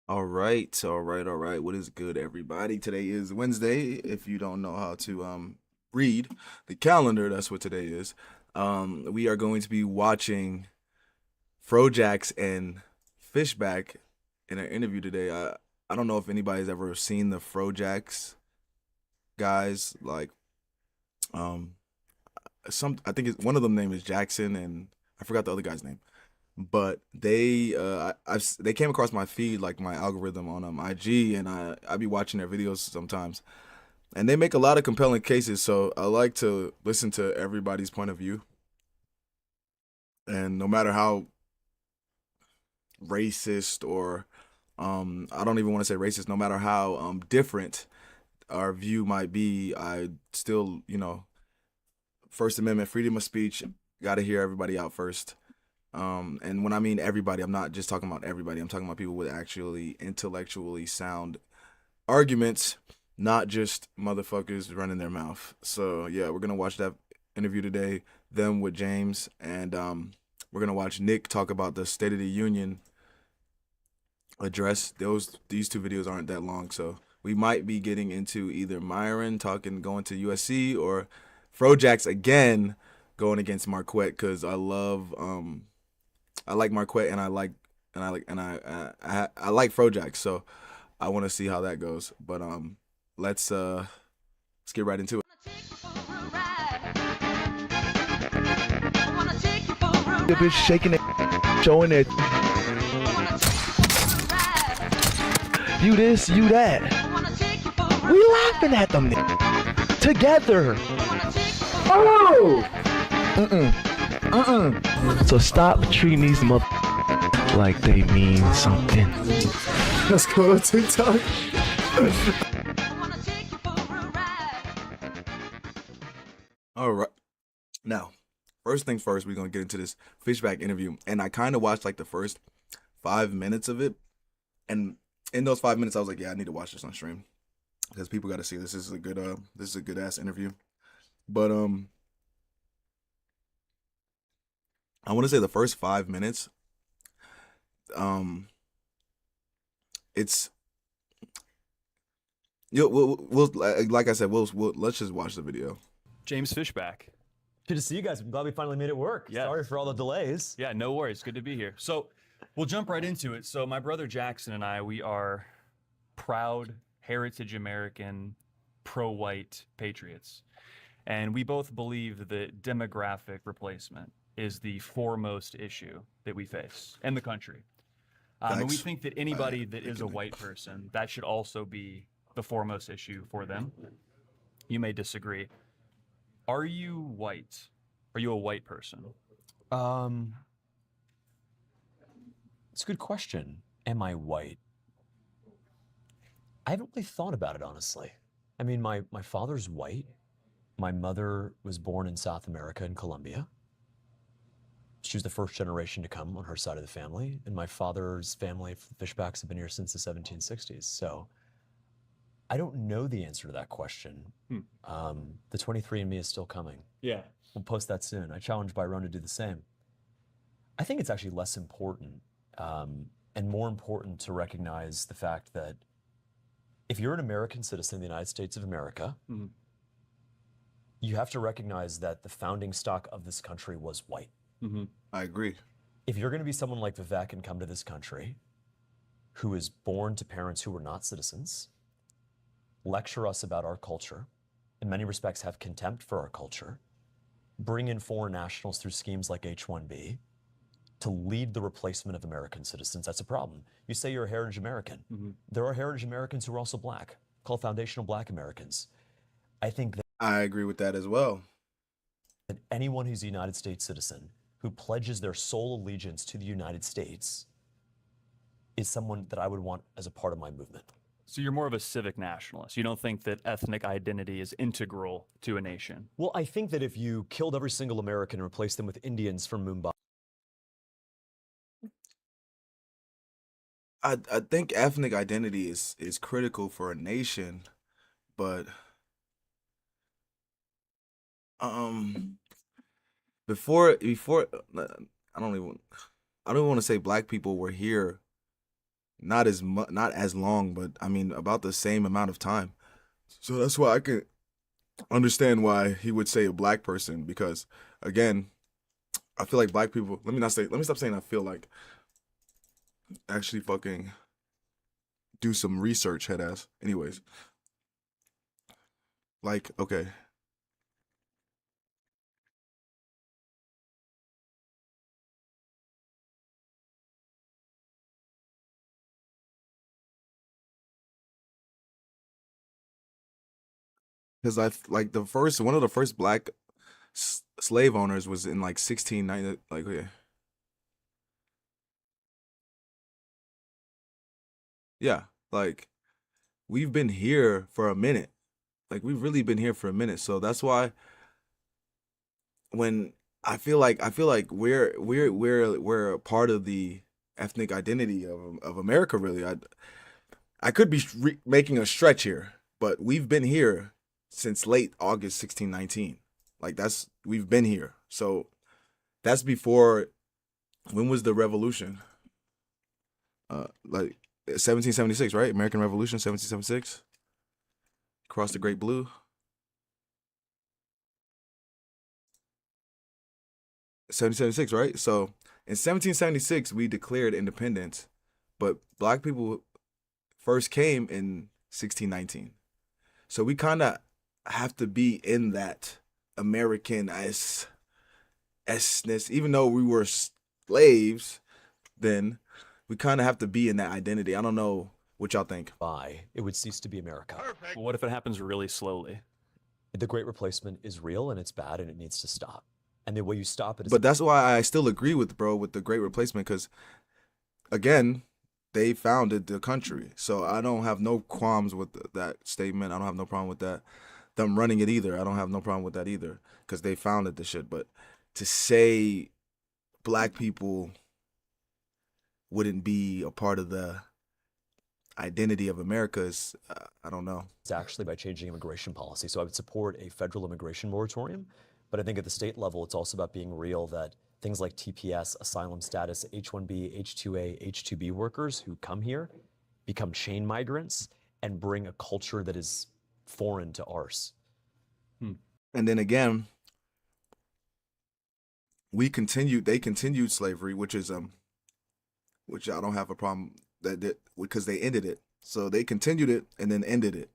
All right. What is good, everybody? Today is Wednesday. If you don't know how to read the calendar, that's what today is. We are going to be watching Frojax and Fishback in an interview today. I don't know if anybody's ever seen the Frojax guys. Like some I think one of them name is Jackson, and I forgot the other guy's name. But they came across my feed, like my algorithm on IG, and I be watching their videos sometimes, and they make a lot of compelling cases. So I like to listen to everybody's point of view, and no matter how racist or I don't even want to say racist, no matter how different our view might be, I still, First Amendment, freedom of speech, got to hear everybody out first. And when I mean everybody, I'm not just talking about everybody. I'm talking about people with actually intellectually sound arguments, not just motherfuckers running their mouth. So yeah, we're gonna watch that interview today, them with James, and we're gonna watch Nick talk about the State of the Union address. These two videos aren't that long, so we might be getting into either Myron going to USC or Frojax again going against Marquette because I like Marquette and I like Frojax, so I want to see how that goes. But let's get right into it. The bitch shaking it, showing it. You this, you that. We laughing at them together. Oh! So stop treating these like they mean something. Let's go to TikTok. All right. Now, first things first, we're gonna get into this Fishback interview, and I kind of watched like the first 5 minutes of it, and in those 5 minutes, I was like, yeah, I need to watch this on stream because people got to see this. This is a good ass interview. But I want to say the first 5 minutes, it's we'll like I said, we'll let's just watch the video. James Fishback. Good to see you guys. I'm glad we finally made it work. Yeah. Sorry for all the delays. Yeah, no worries. Good to be here. So we'll jump right into it. So my brother Jackson and I, we are proud heritage American, pro-white patriots. And we both believe that demographic replacement is the foremost issue that we face in the country. And we think that anybody that is a white person, that should also be the foremost issue for them. You may disagree. Are you white? Are you a white person? It's a good question. Am I white? I haven't really thought about it, honestly. I mean, my father's white. My mother was born in South America in Colombia. She was the first generation to come on her side of the family, and my father's family, Fishbacks, have been here since the 1760s. So I don't know the answer to that question. The 23andMe is still coming. Yeah. We'll post that soon. I challenge Byron to do the same. I think it's actually less important and more important to recognize the fact that if you're an American citizen of the United States of America, you have to recognize that the founding stock of this country was white. I agree. If you're going to be someone like Vivek and come to this country who is born to parents who were not citizens, lecture us about our culture, in many respects have contempt for our culture, bring in foreign nationals through schemes like H-1B to lead the replacement of American citizens, that's a problem. You say you're a heritage American. There are heritage Americans who are also black, called foundational black Americans. I think that I agree with that as well. anyone who's a United States citizen who pledges their sole allegiance to the United States is someone that I would want as a part of my movement. So you're more of a civic nationalist. You don't think that ethnic identity is integral to a nation? Well, I think that if you killed every single American and replaced them with Indians from Mumbai, I think ethnic identity is critical for a nation, but before I don't even, I don't even want to say black people were here. I don't even want to say black people were here before enslavement. I think ethnic identity is critical for a nation, but before I don't even want to say black people were here before enslavement. I think ethnic identity is critical for a nation, but not as long, but I mean about the same amount of time. So that's why I can understand why he would say a black person, because again, I feel like black people. Let me stop saying I feel like. Actually, fucking do some research, head ass. Anyways, like okay, because I like the first one of the first black slave owners was in like 1690. Like yeah, yeah, like we've been here for a minute. Like we've really been here for a minute. So that's why when I feel like we're a part of the ethnic identity of America. Really, I could be making a stretch here, but we've been here since late August 1619. Like we've been here. So that's before. When was the revolution? Like 1776, right? American Revolution, 1776. Across the Great Blue. 1776, right? So in 1776 we declared independence, but black people first came in 1619. So we kind of have to be in that American s-ness, even though we were slaves then. We kind of have to be in that identity. I don't know what y'all think. It would cease to be America. Well, what if it happens really slowly? The Great Replacement is real and it's bad and it needs to stop. And the way you stop it is. But that's why I still agree with the Great Replacement, because again, they founded the country. So I don't have no qualms with that statement. I don't have no problem with that. Them running it either. I don't have no problem with that either, because they founded the shit. But to say black people wouldn't be a part of the identity of America is, I don't know. It's actually by changing immigration policy. So I would support a federal immigration moratorium. But I think at the state level, it's also about being real that things like TPS, asylum status, H-1B, H-2A, H-2B workers who come here become chain migrants and bring a culture that is foreign to ours. And then again, they continued slavery, which I don't have a problem because they ended it. So they continued it and then ended it.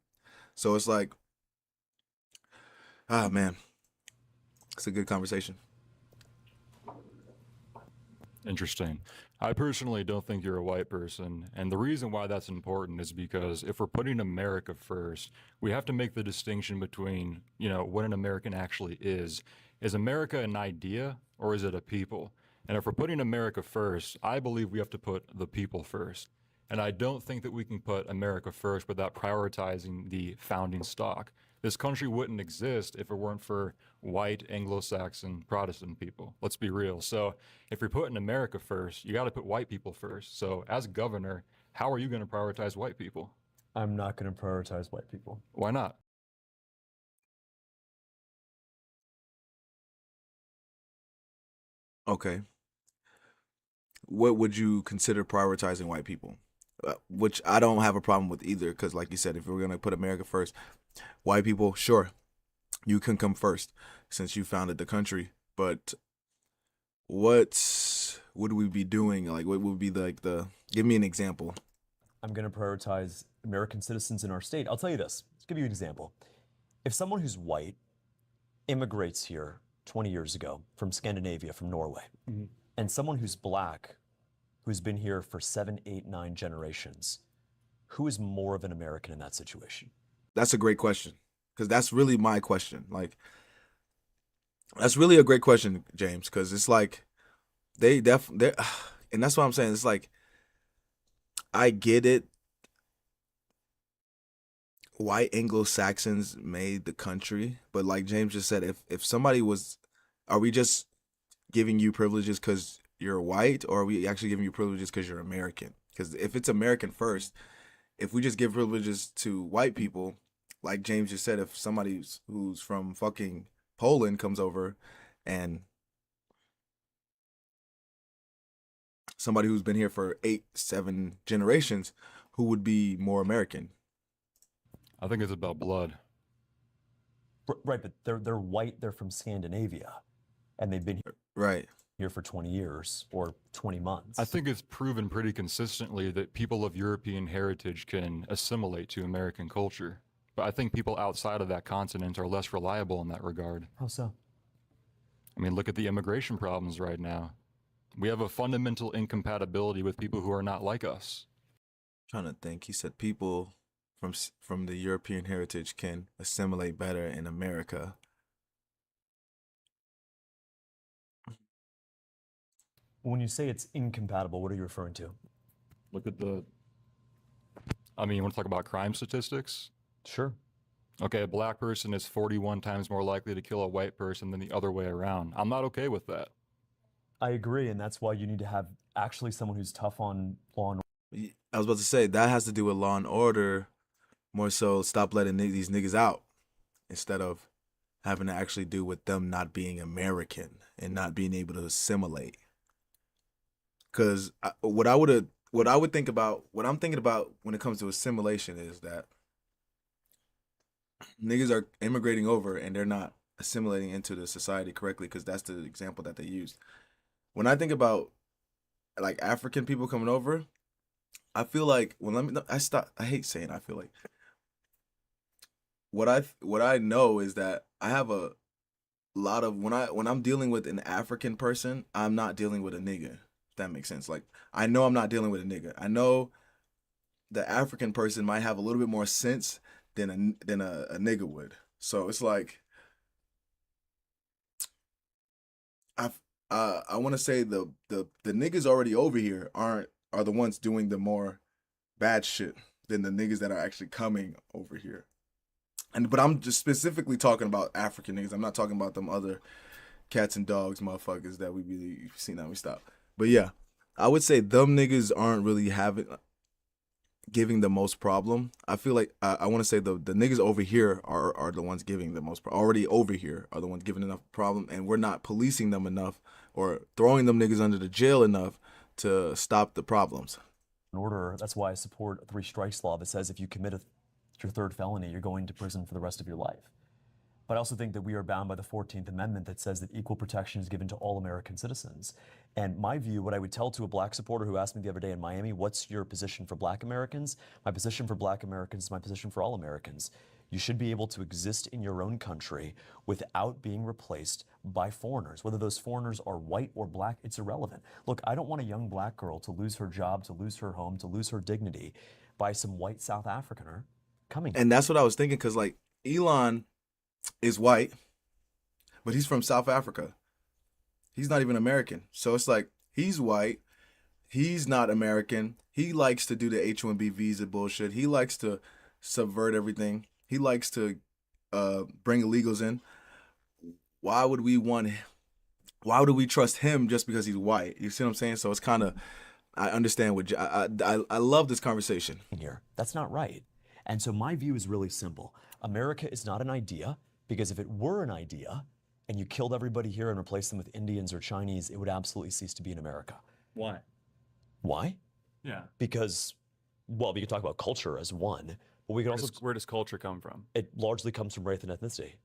So it's like, man, it's a good conversation. Interesting. I personally don't think you're a white person. And the reason why that's important is because if we're putting America first, we have to make the distinction between, what an American actually is. Is America an idea or is it a people? And if we're putting America first, I believe we have to put the people first. And I don't think that we can put America first without prioritizing the founding stock. This country wouldn't exist if it weren't for white Anglo-Saxon Protestant people. Let's be real. So if you're putting America first, you got to put white people first. So as governor, how are you going to prioritize white people? I'm not going to prioritize white people. Why not? Okay. What would you consider prioritizing white people? Which I don't have a problem with either, because like you said, if we're going to put America first, white people, sure, you can come first since you founded the country. But what would we be doing? Like, what would be give me an example. I'm going to prioritize American citizens in our state. I'll tell you this. Let's give you an example. If someone who's white immigrates here 20 years ago from Scandinavia, from Norway, and someone who's black, who's been here for 7, 8, 9 generations, who is more of an American in that situation? That's a great question, because that's really my question. Like, that's really a great question, James, because it's like they're, and that's what I'm saying. It's like, I get it. White Anglo-Saxons made the country, but like James just said, if somebody was, are we just giving you privileges because you're white, or are we actually giving you privileges because you're American? Because if it's American first, if we just give privileges to white people, like James just said, if somebody who's from fucking Poland comes over and somebody who's been here for 8, 7 generations, who would be more American. I think it's about blood. Right, but they're white. They're from Scandinavia, and they've been Right. here for 20 years or 20 months. I think it's proven pretty consistently that people of European heritage can assimilate to American culture. But I think people outside of that continent are less reliable in that regard. How so? I mean, look at the immigration problems right now. We have a fundamental incompatibility with people who are not like us. Trying to think. He said people from the European heritage can assimilate better in America. When you say it's incompatible, what are you referring to? Look at the. I mean, you want to talk about crime statistics? Sure. Okay, a black person is 41 times more likely to kill a white person than the other way around. I'm not okay with that. I agree, and that's why you need to have actually someone who's tough on law and I was about to say that has to do with law and order, more so stop letting these niggas out instead of having to actually do with them not being American and not being able to assimilate. Because what I'm thinking about when it comes to assimilation is that niggas are immigrating over and they're not assimilating into the society correctly, because that's the example that they used. When I think about like African people coming over, I feel like I hate saying I feel like what I know is that I have a lot of when I'm dealing with an African person, I'm not dealing with a nigga. If that makes sense. Like I know I'm not dealing with a nigga. I know the African person might have a little bit more sense than a nigga would. So it's like I want to say the niggas already over here are the ones doing the more bad shit than the niggas that are actually coming over here. But I'm just specifically talking about African niggas. I'm not talking about them other cats and dogs motherfuckers that we be seen that we stop. But yeah, I would say them niggas aren't really giving the most problem. I feel like I want to say the niggas over here are the ones giving the most already over here are the ones giving enough problem, and we're not policing them enough or throwing them niggas under the jail enough to stop the problems. order. That's why I support a 3 strikes law that says if you commit your 3rd felony, you're going to prison for the rest of your life. But I also think that we are bound by the 14th Amendment that says that equal protection is given to all American citizens. And my view, what I would tell to a black supporter who asked me the other day in Miami, what's your position for black Americans? My position for black Americans is my position for all Americans. You should be able to exist in your own country without being replaced by foreigners. Whether those foreigners are white or black, it's irrelevant. Look, I don't want a young black girl to lose her job, to lose her home, to lose her dignity by some white South Africaner coming. And that's what I was thinking, because like Elon is white, but he's from South Africa. He's not even American. So it's like he's white, he's not American. He likes to do the H-1B visa bullshit. He likes to subvert everything. He likes to bring illegals in. Why would we trust him just because he's white? You see what I'm saying? So it's kind of, I understand what I love this conversation here. That's not right. And so my view is really simple. America is not an idea, because if it were an idea and you killed everybody here and replaced them with Indians or Chinese, it would absolutely cease to be in America. Why? Why? Yeah. Because, well, we could talk about culture as one, but we can also, Where does culture come from? it largely comes from race and ethnicity.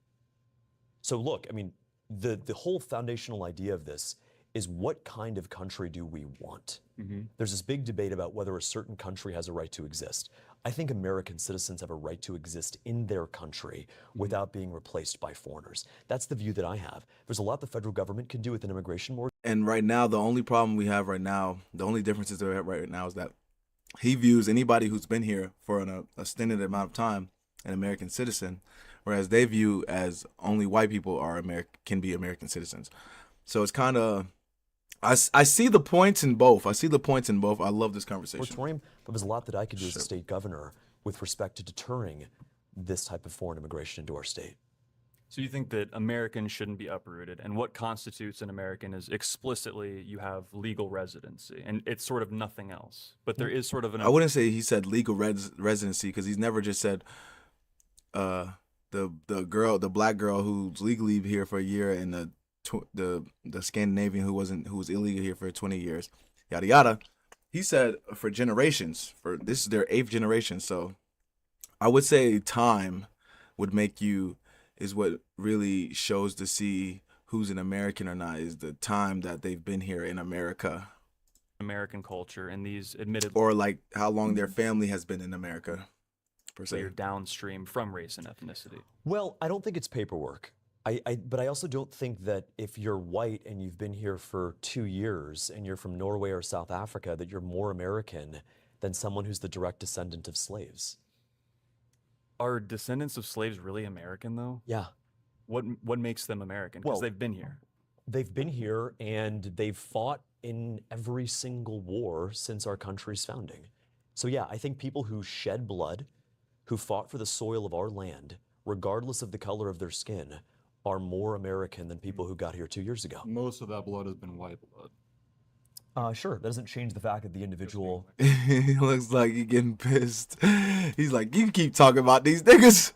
So look, I mean, the whole foundational idea of this is, what kind of country do we want? Mm-hmm. There's this big debate about whether a certain country has a right to exist. I think American citizens have a right to exist in their country without being replaced by foreigners. That's the view that I have. There's a lot the federal government can do with an immigration law. And right now, the only problem we have right now, the only differences there right now is that he views anybody who's been here for an extended amount of time an American citizen, whereas they view as only white people can be American citizens. So it's kind of, I see the points in both. I love this conversation. Moratorium, but there's a lot that I could do as a state governor with respect to deterring this type of foreign immigration into our state. So you think that Americans shouldn't be uprooted, and what constitutes an American is explicitly you have legal residency, and it's sort of nothing else. But there is sort of an... I wouldn't say he said legal residency, because he's never just said the black girl who's legally here for a year and the Scandinavian who was illegal here for 20 years. yada yada. He said for generations, for this is their 8th generation. So I would say time would make you is what really shows to see who's an American or not is the time that they've been here in America American culture and these admittedly or like how long their family has been in America per se. are downstream from race and ethnicity. Well, I don't think it's paperwork. But I also don't think that if you're white and you've been here for 2 years and you're from Norway or South Africa, that you're more American than someone who's the direct descendant of slaves. Are descendants of slaves really American though? Yeah. What makes them American? Because Well, they've been here. They've been here and they've fought in every single war since our country's founding. So yeah, I think people who shed blood, who fought for the soil of our land, regardless of the color of their skin, are more American than people who got here 2 years ago. Most of that blood has been white blood. Sure, that doesn't change the fact that the individual He looks like he getting pissed. He's like, you keep talking about these niggas.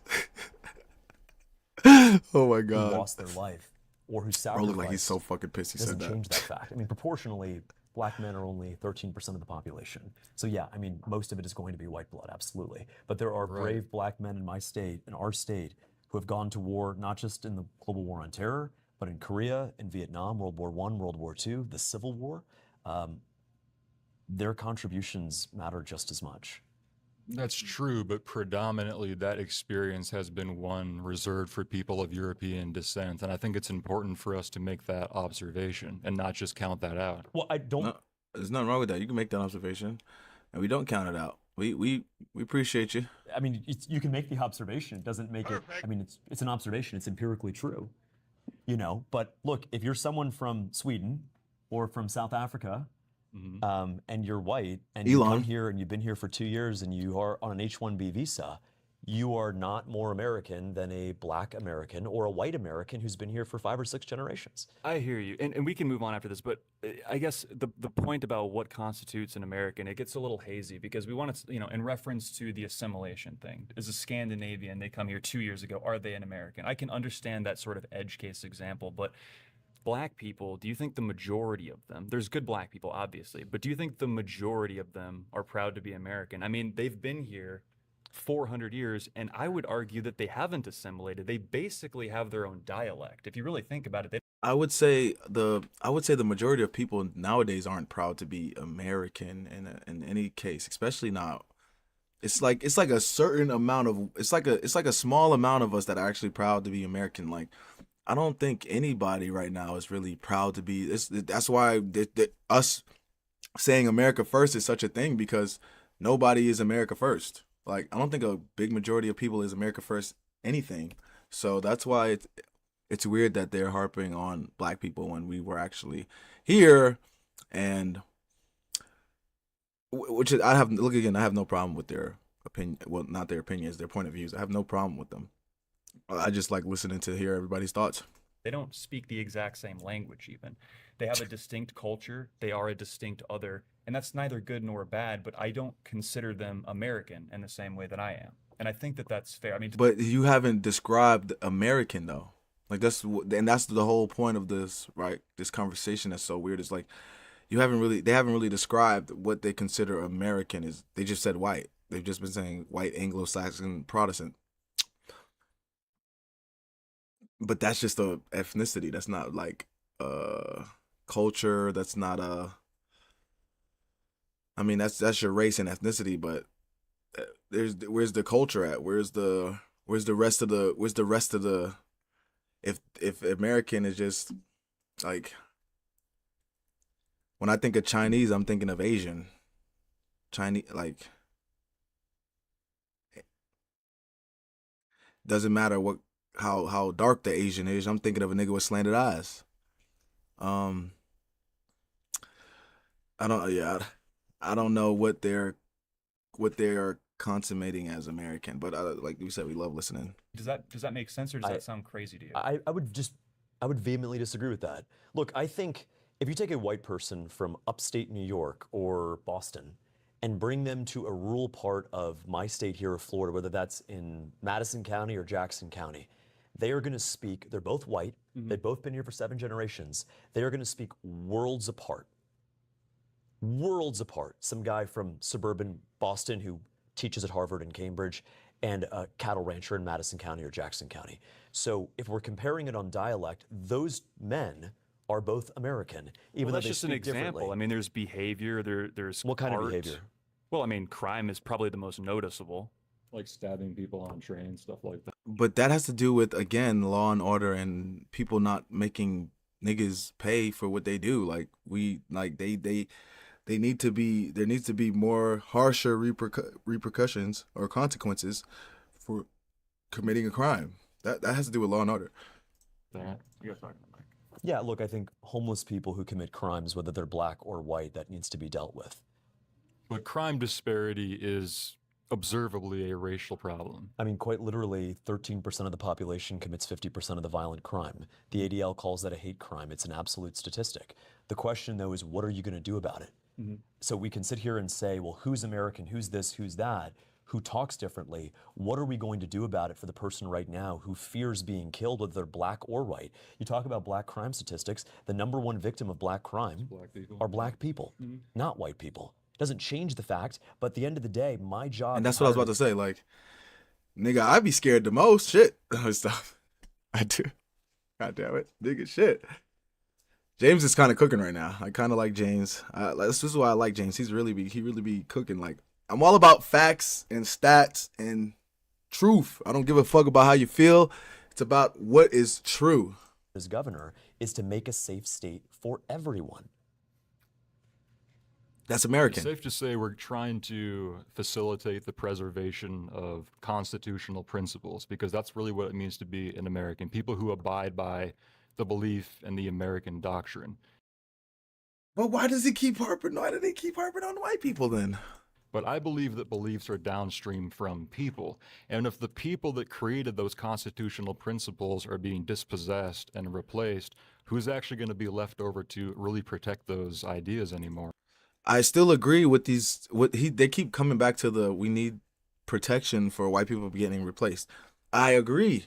Oh my who god. lost their life or who Bro sacrificed look like he's so fucking pissed he doesn't said that. change that fact. I mean, proportionally, black men are only 13% of the population. So yeah, I mean, most of it is going to be white blood, absolutely. But there are brave black men in my state, in our state, who have gone to war, not just in the global war on terror, but in Korea, in Vietnam, World War I, World War II, the Civil War. Their contributions matter just as much. That's true, but predominantly that experience has been one reserved for people of European descent. And I think it's important for us to make that observation and not just count that out. Well, I don't. No, there's nothing wrong with that. You can make that observation, and we don't count it out. We appreciate you. I mean, you can make the observation. It doesn't make it. I mean, it's an observation. It's empirically true, you know. But look, if you're someone from Sweden or from South Africa, and you're white, and you come here and you've been here for 2 years, and you are on an H-1B visa, you are not more American than a black American or a white American who's been here for 5 or 6 generations. I hear you, and we can move on after this. But I guess the point about what constitutes an American, it gets a little hazy because we want to, in reference to the assimilation thing. As a Scandinavian, they come here 2 years ago. Are they an American? I can understand that sort of edge case example, but black people, do you think the majority of them, there's good black people, obviously, but do you think the majority of them are proud to be American? I mean, they've been here 400 years, and I would argue that they haven't assimilated. They basically have their own dialect. If you really think about it, I would say the majority of people nowadays aren't proud to be American in any case, especially now. It's like a certain amount of it's like a small amount of us that are actually proud to be American. Like I don't think anybody right now is really proud to be. That's why us saying America first is such a thing, because nobody is America first. Like I don't think a big majority of people is America first anything. So that's why it's weird that they're harping on black people when we were actually here, and which is, I have no problem with their opinion. Well, not their opinions, their point of views. I have no problem with them. I just like listening to hear everybody's thoughts. they don't speak the exact same language even. They have a distinct culture. They are a distinct other. And that's neither good nor bad, but I don't consider them American in the same way that I am. And I think that that's fair. I mean, But you haven't described American though. Like that's the whole point of this, right? This conversation that's so weird. It's like they haven't really described what they consider American is. They just said white. They've just been saying white, Anglo-Saxon, Protestant. But that's just a ethnicity. That's not like culture. That's not a. I mean, that's your race and ethnicity, but where's the culture at? Where's the rest of the if American is just like, when I think of Chinese, I'm thinking of Asian. Chinese, like, doesn't matter how dark the Asian is. I'm thinking of a nigga with slanted eyes. I don't know what they're consummating as American, but like you said, we love listening. does that make sense, or does that sound crazy to you? I would vehemently disagree with that. Look, I think if you take a white person from upstate New York or Boston and bring them to a rural part of my state here of Florida, whether that's in Madison County or Jackson County, they are going to speak, they're both white, they've both been here for 7 generations, they are going to speak worlds apart. worlds apart. Some guy from suburban Boston who teaches at Harvard and Cambridge, and a cattle rancher in Madison County or Jackson County. So if we're comparing it on dialect, those men are both American, even Well, though that's they just an speak example. differently. I mean, there's behavior, there's What kind of art. behavior? Well, I mean, crime is probably the most noticeable. Like stabbing people on trains, stuff like that. But that has to do with, again, law and order and people not making niggas pay for what they do. Like they need to be, there needs to be more harsher repercussions or consequences for committing a crime. That has to do with law and order. That you guys talking about? Yeah, look, I think homeless people who commit crimes, whether they're black or white, that needs to be dealt with. But crime disparity is observably a racial problem. I mean, quite literally, 13% of the population commits 50% of the violent crime. The ADL calls that a hate crime. It's an absolute statistic. The question, though, is what are you going to do about it? So we can sit here and say, well, who's American? Who's this? Who's that? Who talks differently? What are we going to do about it for the person right now who fears being killed, whether they're black or white? You talk about black crime statistics. The #1 victim of black crime Black people. are black people, not white people. It doesn't change the fact, but at the end of the day, my job. And that's what I was about to say. Like, nigga, I'd be scared the most. Shit. Stuff. I do. God damn it. Nigga, shit. James is kind of cooking right now. I kind of like James. This is why I like James. He really be cooking. Like, I'm all about facts and stats and truth. I don't give a fuck about how you feel. It's about what is true. As governor is to make a safe state for everyone. That's It's American. safe to say we're trying to facilitate the preservation of constitutional principles because that's really what it means to be an American. People who abide by the belief and the American doctrine. But why does he keep harping? Why do they keep harping on white people then? But I believe that beliefs are downstream from people. And if the people that created those constitutional principles are being dispossessed and replaced, who's actually going to be left over to really protect those ideas anymore? I still agree with these. They keep coming back to the we need protection for white people getting replaced. I agree.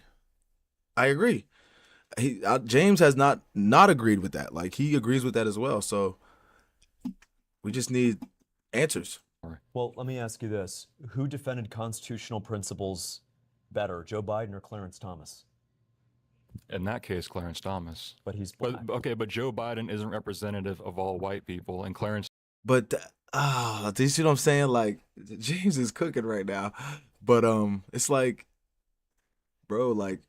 James has not agreed with that. Like, he agrees with that as well. So we just need answers. Well, let me ask you this. Who defended constitutional principles better, Joe Biden or Clarence Thomas? In that case, Clarence Thomas. But he's black. But Joe Biden isn't representative of all white people, and Clarence But do you see what I'm saying? Like, James is cooking right now. But it's like, bro, like,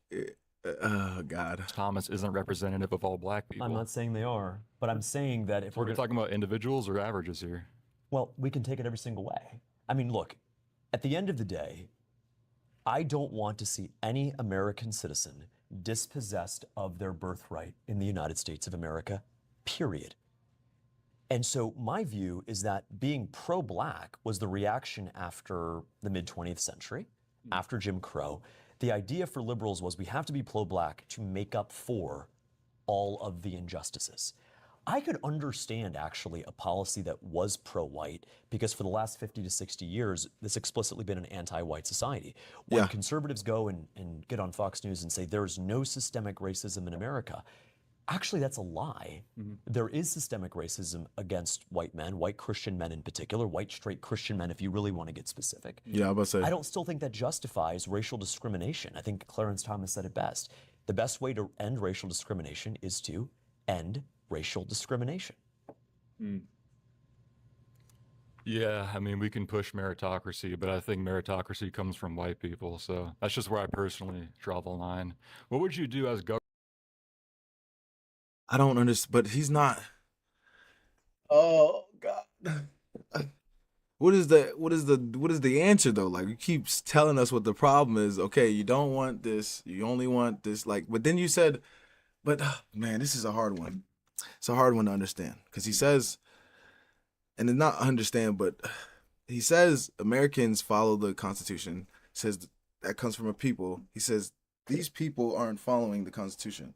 oh God. Thomas isn't representative of all black people. I'm not saying they are, but I'm saying that if We're we're talking about individuals or averages here. well, we can take it every single way. I mean, look, at the end of the day, I don't want to see any American citizen dispossessed of their birthright in the United States of America, period. And so my view is that being pro-black was the reaction after the mid-20th century, after Jim Crow. The idea for liberals was we have to be pro-black to make up for all of the injustices. I could understand actually a policy that was pro-white because for the last 50 to 60 years, this explicitly been an anti-white society. When Yeah. conservatives go and get on Fox News and say there's no systemic racism in America, actually that's a lie. There is systemic racism against white men, white Christian men in particular, white straight Christian men if you really want to get specific. Yeah, I'm about to say. I don't still think that justifies racial discrimination. I think Clarence Thomas said it best. The best way to end racial discrimination is to end racial discrimination. Yeah, I mean, we can push meritocracy, but I think meritocracy comes from white people. So that's just where I personally draw the line. What would you do as governor? I don't understand, but he's not. Oh God. What is the answer though? Like, you keep telling us what the problem is. Okay, you don't want this. You only want this. Like, but then you said, but man, this is a hard one. It's a hard one to understand because he says, and it's not understand, but he says Americans follow the Constitution. Says that comes from a people. He says these people aren't following the Constitution,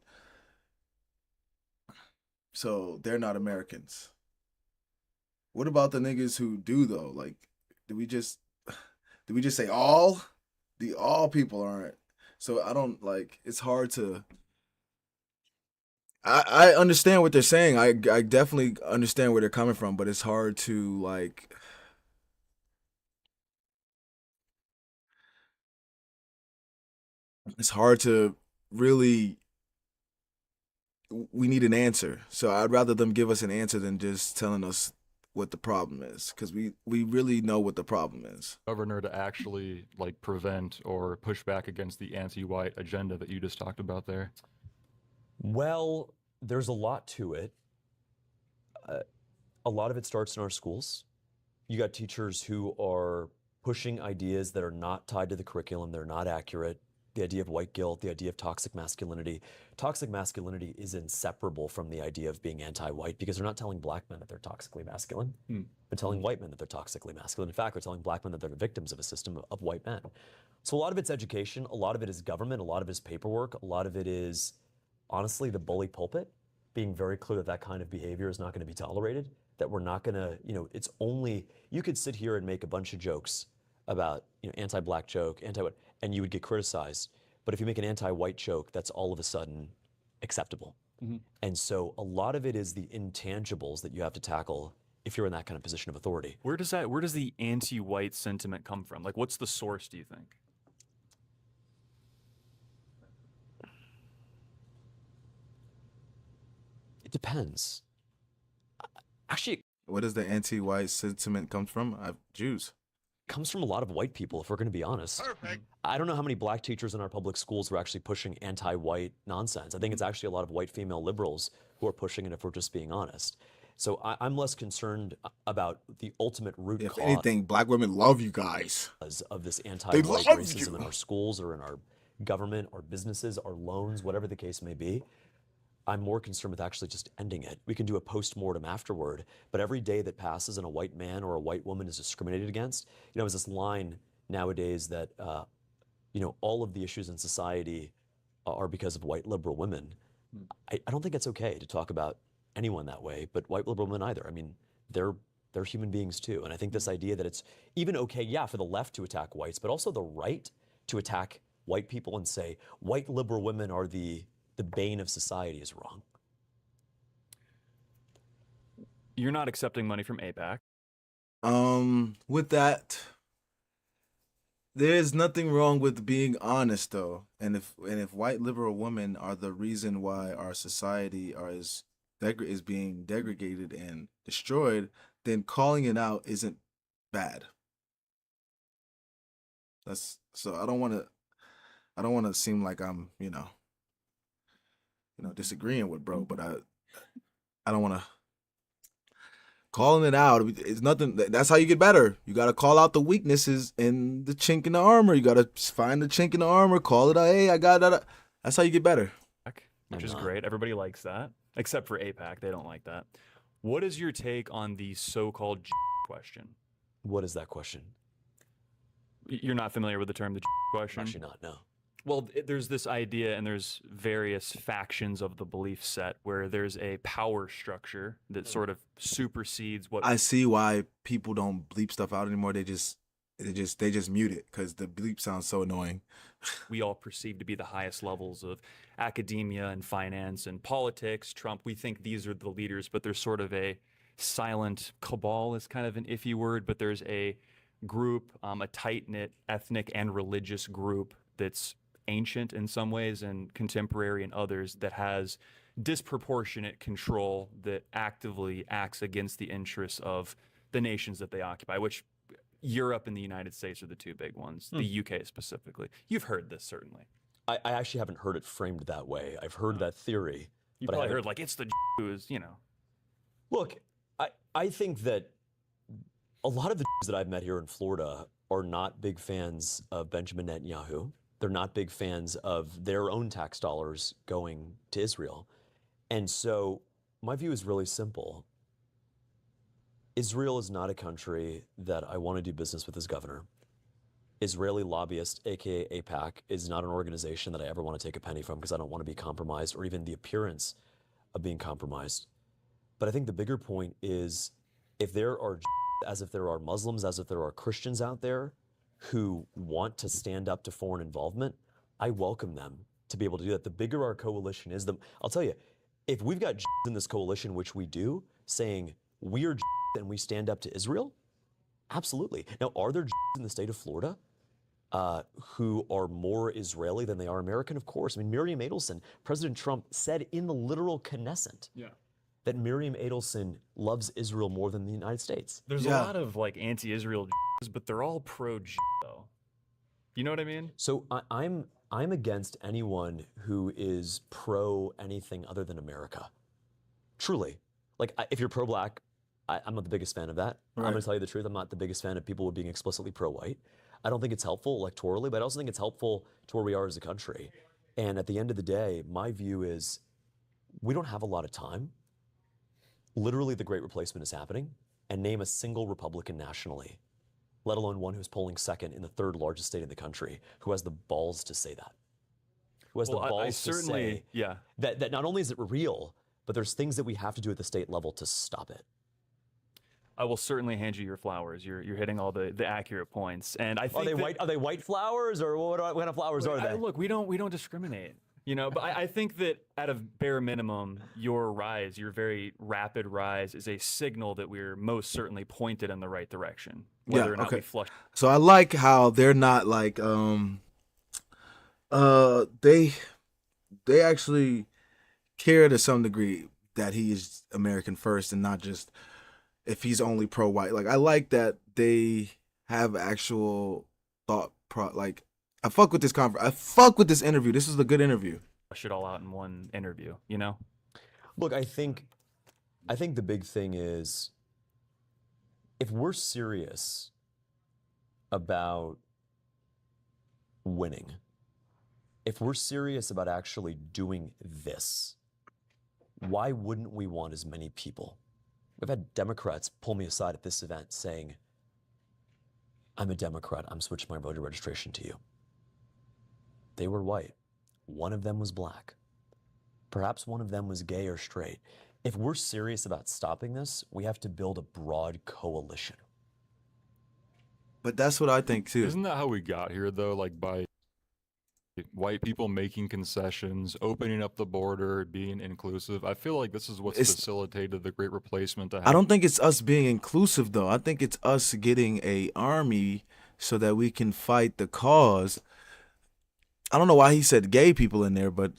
so they're not Americans. What about the niggas who do though? Like, do we just say all people aren't? So I don't like. It's hard to. I understand what they're saying. I definitely understand where they're coming from, but it's hard to like it's hard to really we need an answer. So I'd rather them give us an answer than just telling us what the problem is, because we really know what the problem is. Governor to actually like prevent or push back against the anti-white agenda that you just talked about there? Well, there's a lot to it. A lot of it starts in our schools. You got teachers who are pushing ideas that are not tied to the curriculum, they're not accurate. The idea of white guilt, the idea of toxic masculinity. Toxic masculinity is inseparable from the idea of being anti-white because they're not telling black men that they're toxically masculine. They're telling white men that they're toxically masculine. In fact, they're telling black men that they're the victims of a system of white men. So a lot of it's education, a lot of it is government, a lot of it is paperwork, a lot of it is, honestly, the bully pulpit, being very clear that that kind of behavior is not going to be tolerated, that we're not going to, it's only, you could sit here and make a bunch of jokes about, anti-black joke, anti-what, and you would get criticized. But if you make an anti-white joke, that's all of a sudden acceptable. And so a lot of it is the intangibles that you have to tackle if you're in that kind of position of authority. Where does the anti-white sentiment come from? Like, what's the source, do you think? It depends. Actually, Where does the anti-white sentiment come from? Jews. it comes from a lot of white people, if we're going to be honest. Perfect. I don't know how many black teachers in our public schools who are actually pushing anti-white nonsense. I think it's actually a lot of white female liberals who are pushing it, if we're just being honest. So I'm less concerned about the ultimate root If cause anything, black women love you guys. of this anti-white love racism you. in our schools or in our government or businesses or loans, whatever the case may be. I'm more concerned with actually just ending it. We can do a post-mortem afterward, but every day that passes and a white man or a white woman is discriminated against, there's this line nowadays that, all of the issues in society are because of white liberal women. I don't think it's okay to talk about anyone that way, but white liberal women either. I mean, they're human beings too. And I think this idea that it's even okay, for the left to attack whites, but also the right to attack white people and say white liberal women are the bane of society is wrong. You're not accepting money from APAC. With that, there's nothing wrong with being honest though. And if white liberal women are the reason why our society is being degraded and destroyed, then calling it out isn't bad. So I don't want to seem like I'm, disagreeing with bro, but I don't want to calling it out. It's nothing. That's how you get better. You got to call out the weaknesses and the chink in the armor. You got to find the chink in the armor, call it out. Hey, I got that. That's how you get better. Which is great. Everybody likes that, except for APAC. They don't like that. What is your take on the so-called question? What is that question? You're not familiar with the term the question? Actually not, no. Well, there's this idea, and there's various factions of the belief set where there's a power structure that sort of supersedes what I see why people don't bleep stuff out anymore. They just mute it because the bleep sounds so annoying. we all perceive to be the highest levels of academia and finance and politics. Trump, we think these are the leaders, but there's sort of a silent cabal is kind of an iffy word, but there's a group, a tight-knit ethnic and religious group that's ancient in some ways and contemporary in others that has disproportionate control that actively acts against the interests of the nations that they occupy, which Europe and the United States are the two big ones, the UK specifically. You've heard this, certainly. I actually haven't heard it framed that way. I've heard that theory. You but probably I haven't- heard, like, it's the who is, Look, I think that a lot of the that I've met here in Florida are not big fans of Benjamin Netanyahu. They're not big fans of their own tax dollars going to Israel. And so my view is really simple. Israel is not a country that I want to do business with as governor. Israeli lobbyist, aka AIPAC, is not an organization that I ever want to take a penny from because I don't want to be compromised or even the appearance of being compromised. But I think the bigger point is if there are, as if there are Muslims, as if there are Christians out there who want to stand up to foreign involvement, I welcome them to be able to do that. The bigger our coalition is, I'll tell you, If we've got in this coalition, which we do, saying we're and we stand up to Israel, absolutely. Now, are there in the state of Florida who are more Israeli than they are American? Of course. I mean, Miriam Adelson, President Trump said in the literal Knesset that Miriam Adelson loves Israel more than the United States. There's a lot of like anti-Israel but they're all pro though. You know what I mean? So I'm against anyone who is pro anything other than America. Truly. Like, if you're pro-black, I'm not the biggest fan of that. Right. I'm going to tell you the truth. I'm not the biggest fan of people being explicitly pro-white. I don't think it's helpful electorally, but I also think it's helpful to where we are as a country. And at the end of the day, my view is we don't have a lot of time. Literally, the great replacement is happening. And name a single Republican nationally, let alone one who's polling second in the third largest state in the country, who has the balls to say that. Who has the balls to say that not only is it real, but there's things that we have to do at the state level to stop it. I will certainly hand you your flowers. You're hitting all the accurate points, and I think Are they white flowers, or what kind of flowers are they? Look, we don't discriminate, you know. But I think that at a bare minimum, your rise, your very rapid rise, is a signal that we're most certainly pointed in the right direction. Whether or not we flush. So I like how they're not like they actually care to some degree that he is American first and not just if he's only pro-white. Like, I like that they have actual thought like, I fuck with this I fuck with this interview. This is a good interview. Flush it all out in one interview, you know? Look, I think the big thing is, if we're serious about winning, if we're serious about actually doing this, why wouldn't we want as many people? I've had Democrats pull me aside at this event saying, I'm a Democrat, I'm switching my voter registration to you. They were white. One of them was black. Perhaps one of them was gay or straight. If we're serious about stopping this, we have to build a broad coalition. But that's what I think too. Isn't that how we got here, though? Like, by white people making concessions, opening up the border, being inclusive. I feel like this is what's facilitated the great replacement to happen. I don't think it's us being inclusive, though. I think it's us getting a army so that we can fight the cause. I don't know why he said gay people in there, but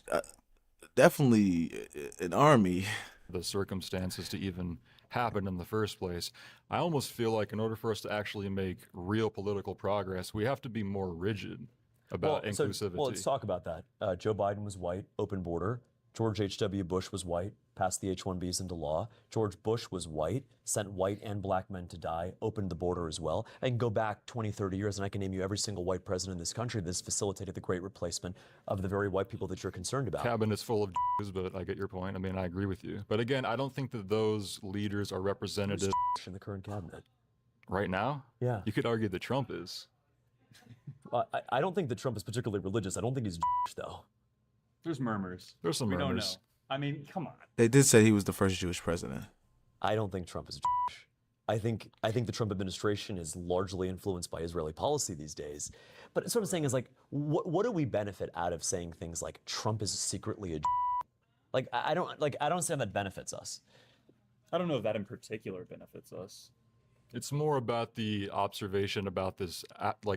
definitely an army. The circumstances to even happen in the first place. I almost feel like in order for us to actually make real political progress, we have to be more rigid about inclusivity. Well, let's talk about that. Joe Biden was white, open border. George H.W. Bush was white, passed the H-1Bs into law. George Bush was white, sent white and black men to die, opened the border as well. I can go back 20, 30 years, and I can name you every single white president in this country that's facilitated the great replacement of the very white people that you're concerned about. Cabinet's full of but I get your point. I mean, I agree with you. But again, I don't think that those leaders are representative. In the current cabinet. Right now? Yeah. You could argue that Trump is. I don't think that Trump is particularly religious. I don't think he's though. There's murmurs. There's some we murmurs. don't know. I mean, come on. They did say he was the first Jewish president. I don't think Trump is Jewish. I think the Trump administration is largely influenced by Israeli policy these days. But what I'm saying is, like, what do we benefit out of saying things like Trump is secretly a Jew? Like, I don't understand that benefits us. I don't know if that in particular benefits us. It's more about the observation about this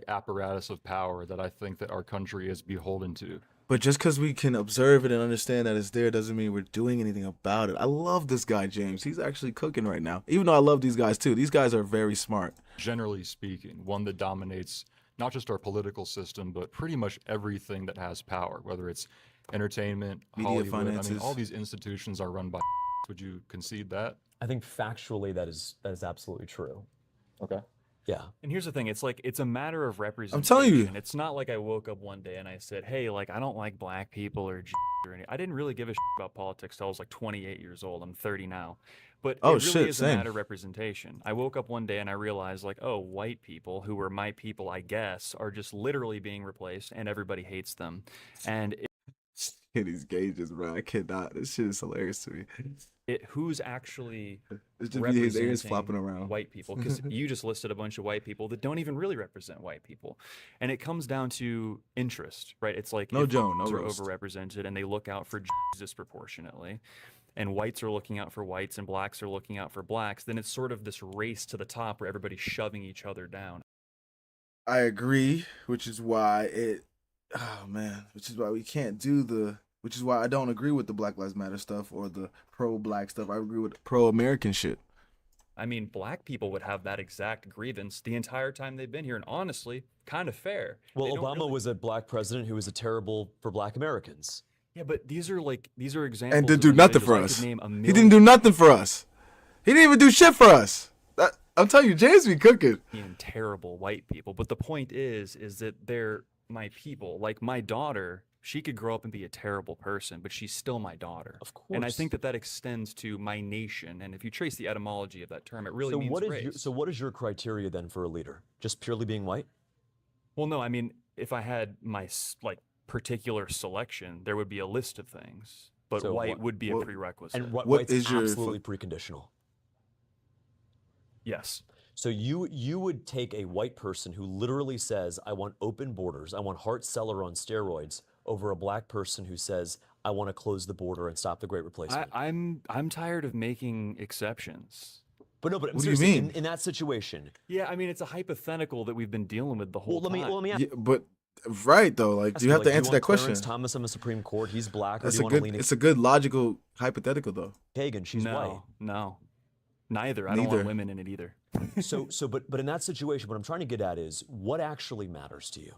apparatus of power that I think that our country is beholden to. But just because we can observe it and understand that it's there doesn't mean we're doing anything about it. I love this guy, James. He's actually cooking right now. Even though I love these guys too. These guys are very smart. Generally speaking, one that dominates not just our political system, but pretty much everything that has power, whether it's entertainment, media, Hollywood. finances. I mean, all these institutions are run by. Would you concede that? I think factually that is absolutely true. Okay. Yeah. And here's the thing, it's like, it's a matter of representation. I'm telling you. It's not like I woke up one day and I said, hey, like, I don't like black people or anything. I didn't really give a about politics till I was like 28 years old. I'm 30 now. But it really is a matter of representation. I woke up one day and I realized, like, oh, white people who were my people, I guess, are just literally being replaced and everybody hates them. And these gauges, bro. I cannot. This shit is hilarious to me. Who's actually It's just his ears flopping around. White people, because you just listed a bunch of white people that don't even really represent white people, and it comes down to interest, right? It's like no if Joe, no are roast. overrepresented, and they look out for disproportionately. and whites are looking out for whites and blacks are looking out for blacks, then it's sort of this race to the top where everybody's shoving each other down. I agree, which is why we can't do which is why I don't agree with the Black Lives Matter stuff or the pro-black stuff. I agree with pro-American shit. I mean, black people would have that exact grievance the entire time they've been here, and honestly, kind of fair. Well, They don't Obama really- was a black president who was a terrible for black Americans. Yeah, but these are examples. And didn't of do nothing individuals. for I could us. name a He million didn't do nothing for us. He didn't even do shit for us. I'm telling you, James be cooking. terrible white people. But the point is that they're my people. Like my daughter, she could grow up and be a terrible person, but she's still my daughter. Of And I course. think that extends to my nation. And if you trace the etymology of that term, it really So means what is race. what is your criteria then for a leader? Just purely being white? Well, no, I mean, if I had my particular selection, there would be a list of things. But So white what- would be a what- prerequisite. And What white's is your absolutely preconditional. Yes. So you would take a white person who literally says, I want open borders, I want Hart Celler on steroids, over a black person who says, I want to close the border and stop the Great Replacement. I'm tired of making exceptions. But no, but What do you seriously, mean? in that situation, Yeah, I mean, it's a hypothetical that we've been dealing with the whole well, time. let me ask Yeah, but right though, like ask you have like, to do you answer want that question. Clarence Thomas on the Supreme Court, he's black, or That's do you a want to good. lean It's a good logical hypothetical though. Kagan, she's white. No. Neither. I don't Neither. want women in it either. But in that situation, what I'm trying to get at is what actually matters to you?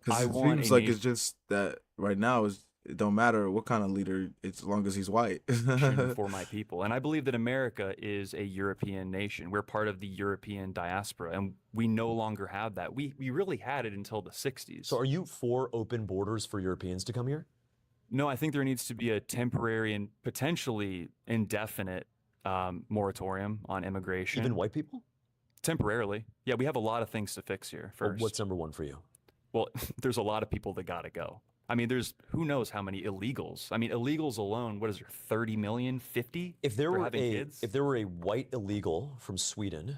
'Cause I it want seems a like it's just that right now it don't matter what kind of leader, as long as he's white. Nation for my people. And I believe that America is a European nation. We're part of the European diaspora, and we no longer have that. We really had it until the 60s. So are you for open borders for Europeans to come here? No, I think there needs to be a temporary and potentially indefinite moratorium on immigration. Even white people? Temporarily. Yeah, we have a lot of things to fix here Well, first. what's number one for you? Well, there's a lot of people that got to go. I mean, there's who knows how many illegals. I mean, illegals alone, what is there, 30 million, 50 If there for were having kids? if there were a white illegal from Sweden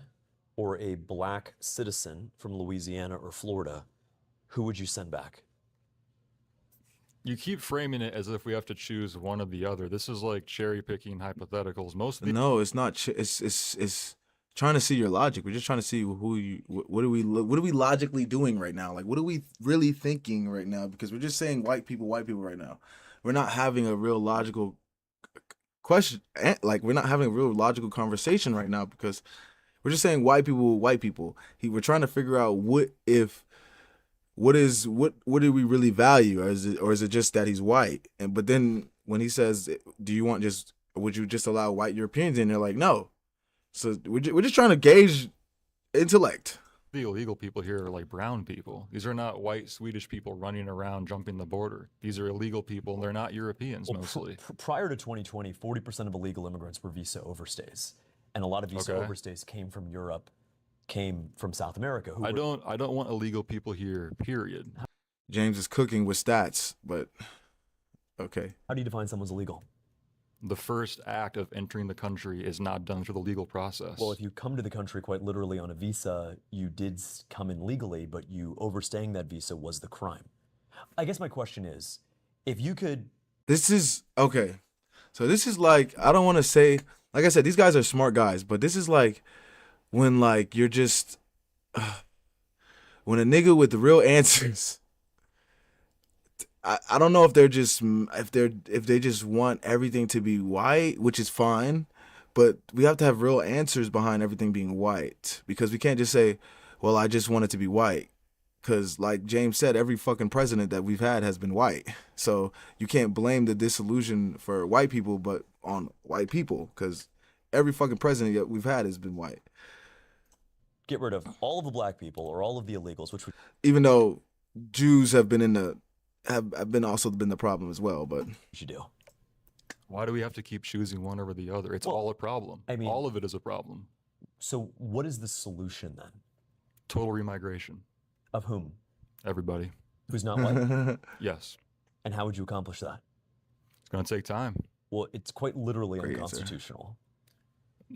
or a black citizen from Louisiana or Florida, who would you send back? You keep framing it as if we have to choose one or the other. This is like cherry picking hypotheticals. Most of the No, it's not. It's trying to see your logic. We're just trying to see what are we logically doing right now? Like, what are we really thinking right now? Because we're just saying white people right now. We're not having a real logical question. Like, we're not having a real logical conversation right now because we're just saying white people. We're trying to figure out what do we really value, or is it just that he's white? But then when he says, would you just allow white Europeans in? They're like, no. So we're just trying to gauge intellect. The illegal people here are like brown people. These are not white Swedish people running around jumping the border. These are illegal people. They're not Europeans mostly. Prior to 2020, 40% of illegal immigrants were visa overstays. And a lot of visa Okay. overstays came from Europe, came from South America. I don't want illegal people here, period. James is cooking with stats, but okay. How do you define someone's illegal? The first act of entering the country is not done through the legal process. Well, if you come to the country quite literally on a visa, you did come in legally, but you overstaying that visa was the crime. I guess my question is, if you could... This is okay. So this is like, I don't want to say, like I said, these guys are smart guys, but this is like when like you're just when a nigga with the real answers. I don't know if they're just if they just want everything to be white, which is fine, but we have to have real answers behind everything being white, because we can't just say, well, I just want it to be white. Because like James said, every fucking president that we've had has been white. So you can't blame the disillusion for white people, but on white people, because every fucking president that we've had has been white. Get rid of all of the black people or all of the illegals, which would... Even though Jews have been also been the problem as well, but you do? Why do we have to keep choosing one over the other? It's Well, all a problem. I mean- all of it is a problem. So what is the solution then? Total remigration. Of whom? Everybody. Who's not white? Yes. And how would you accomplish that? It's going to take time. Well, it's quite literally Great answer. unconstitutional.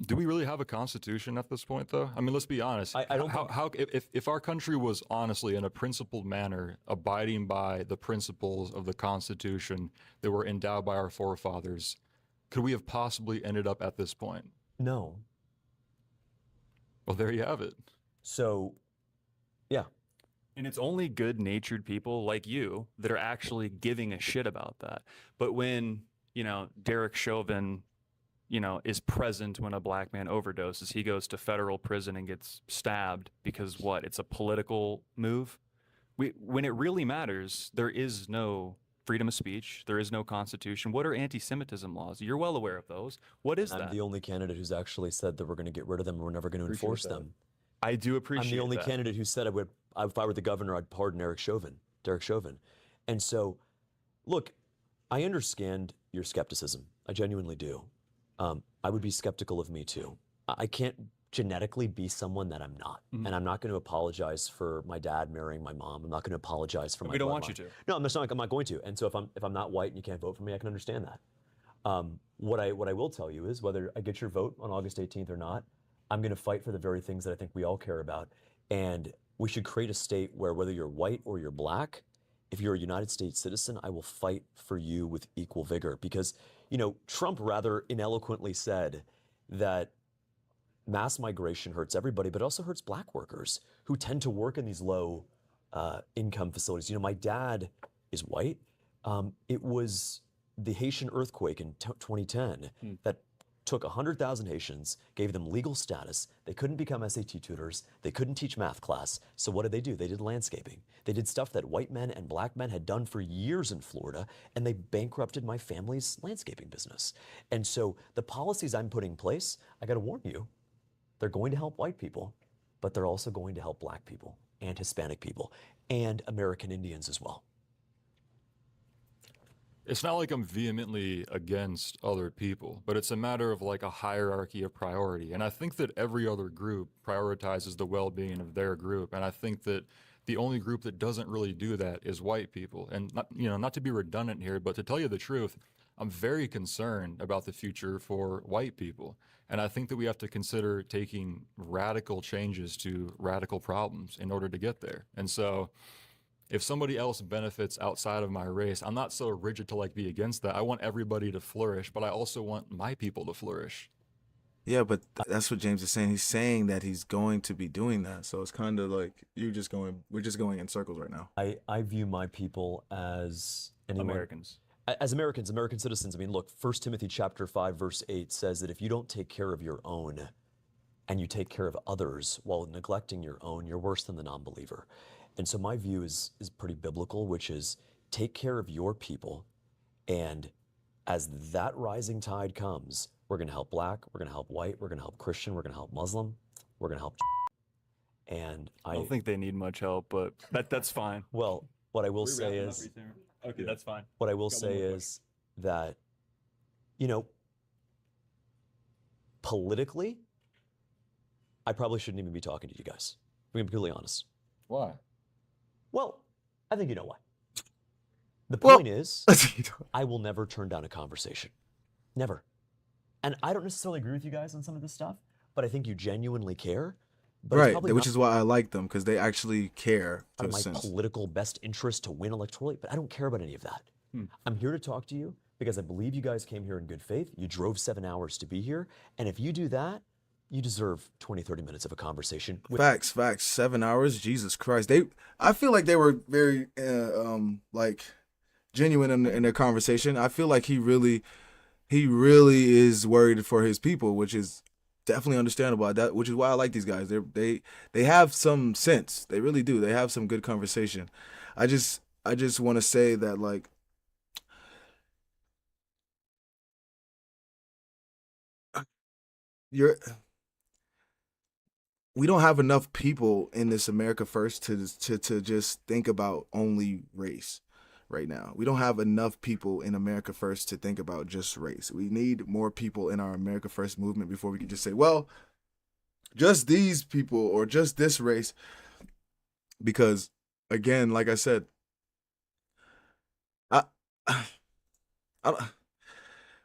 Do we really have a constitution at this point, though? I mean, let's be honest. I don't think- How if our country was honestly in a principled manner, abiding by the principles of the Constitution that were endowed by our forefathers, could we have possibly ended up at this point? No. Well, there you have it. So, yeah. And it's only good-natured people like you that are actually giving a shit about that. But when, Derek Chauvin, is present when a black man overdoses, he goes to federal prison and gets stabbed because what? It's a political move. When it really matters, there is no freedom of speech. There is no constitution. What are anti-Semitism laws? You're well aware of those. What is I'm that? the only candidate who's actually said that we're going to get rid of them and we're never going to enforce them. I do appreciate I'm the only that. candidate who said if I were the governor, I'd pardon Derek Chauvin. And so, look, I understand your skepticism. I genuinely do. I would be skeptical of me too. I can't genetically be someone that I'm not. And I'm not going to apologize for my dad marrying my mom. I'm not going to apologize for my We don't want bloodline. you to. No, I'm not going to. And so if I'm not white and you can't vote for me, I can understand that. What I will tell you is whether I get your vote on August 18th or not, I'm going to fight for the very things that I think we all care about. And we should create a state where whether you're white or you're black, if you're a United States citizen, I will fight for you with equal vigor. Because, Trump rather ineloquently said that mass migration hurts everybody, but also hurts black workers who tend to work in these low income facilities. My dad is white. It was the Haitian earthquake in 2010 that took 100,000 Haitians, gave them legal status. They couldn't become SAT tutors. They couldn't teach math class. So what did? They did landscaping. They did stuff that white men and black men had done for years in Florida, and they bankrupted my family's landscaping business. And so the policies I'm putting in place, I got to warn you, they're going to help white people, but they're also going to help black people and Hispanic people and American Indians as well. It's not like I'm vehemently against other people, but it's a matter of like a hierarchy of priority. And I think that every other group prioritizes the well-being of their group. And I think that the only group that doesn't really do that is white people. And not to be redundant here, but to tell you the truth, I'm very concerned about the future for white people. And I think that we have to consider taking radical changes to radical problems in order to get there. And so if somebody else benefits outside of my race, I'm not so rigid to be against that. I want everybody to flourish, but I also want my people to flourish. Yeah, but that's what James is saying. He's saying that he's going to be doing that. So it's kind of like we're just going in circles right now. I view my people as Americans. As Americans, American citizens. I mean, look, 1 Timothy chapter 5, verse 8 says that if you don't take care of your own and you take care of others while neglecting your own, you're worse than the non-believer. And so my view is pretty biblical, which is take care of your people. And as that rising tide comes, we're going to help black, we're going to help white, we're going to help Christian, we're going to help Muslim, we're going to help. And I don't think they need much help, but that's fine. Well, what I will say is, Okay, that's fine. what I will say is that, politically, I probably shouldn't even be talking to you guys. I'm going to be completely honest. Why? Well, I think you know why. The Well- point is, I will never turn down a conversation. Never. And I don't necessarily agree with you guys on some of this stuff, but I think you genuinely care. But it's Right, probably which not is why I like them, because they actually care out to of a my sense. political best interest to win electorally, but I don't care about any of that. I'm here to talk to you because I believe you guys came here in good faith. You drove 7 hours to be here. And if you do that, you deserve 20, 30 minutes of a conversation. Facts. 7 hours. Jesus Christ. I feel like they were very genuine in their conversation. I feel like he really is worried for his people, which is definitely understandable. Which is why I like these guys. They have some sense. They really do. They have some good conversation. I just want to say that we don't have enough people in this America First to just think about only race right now. We don't have enough people in America First to think about just race. We need more people in our America First movement before we can just say, well, just these people or just this race. Because again, like I said,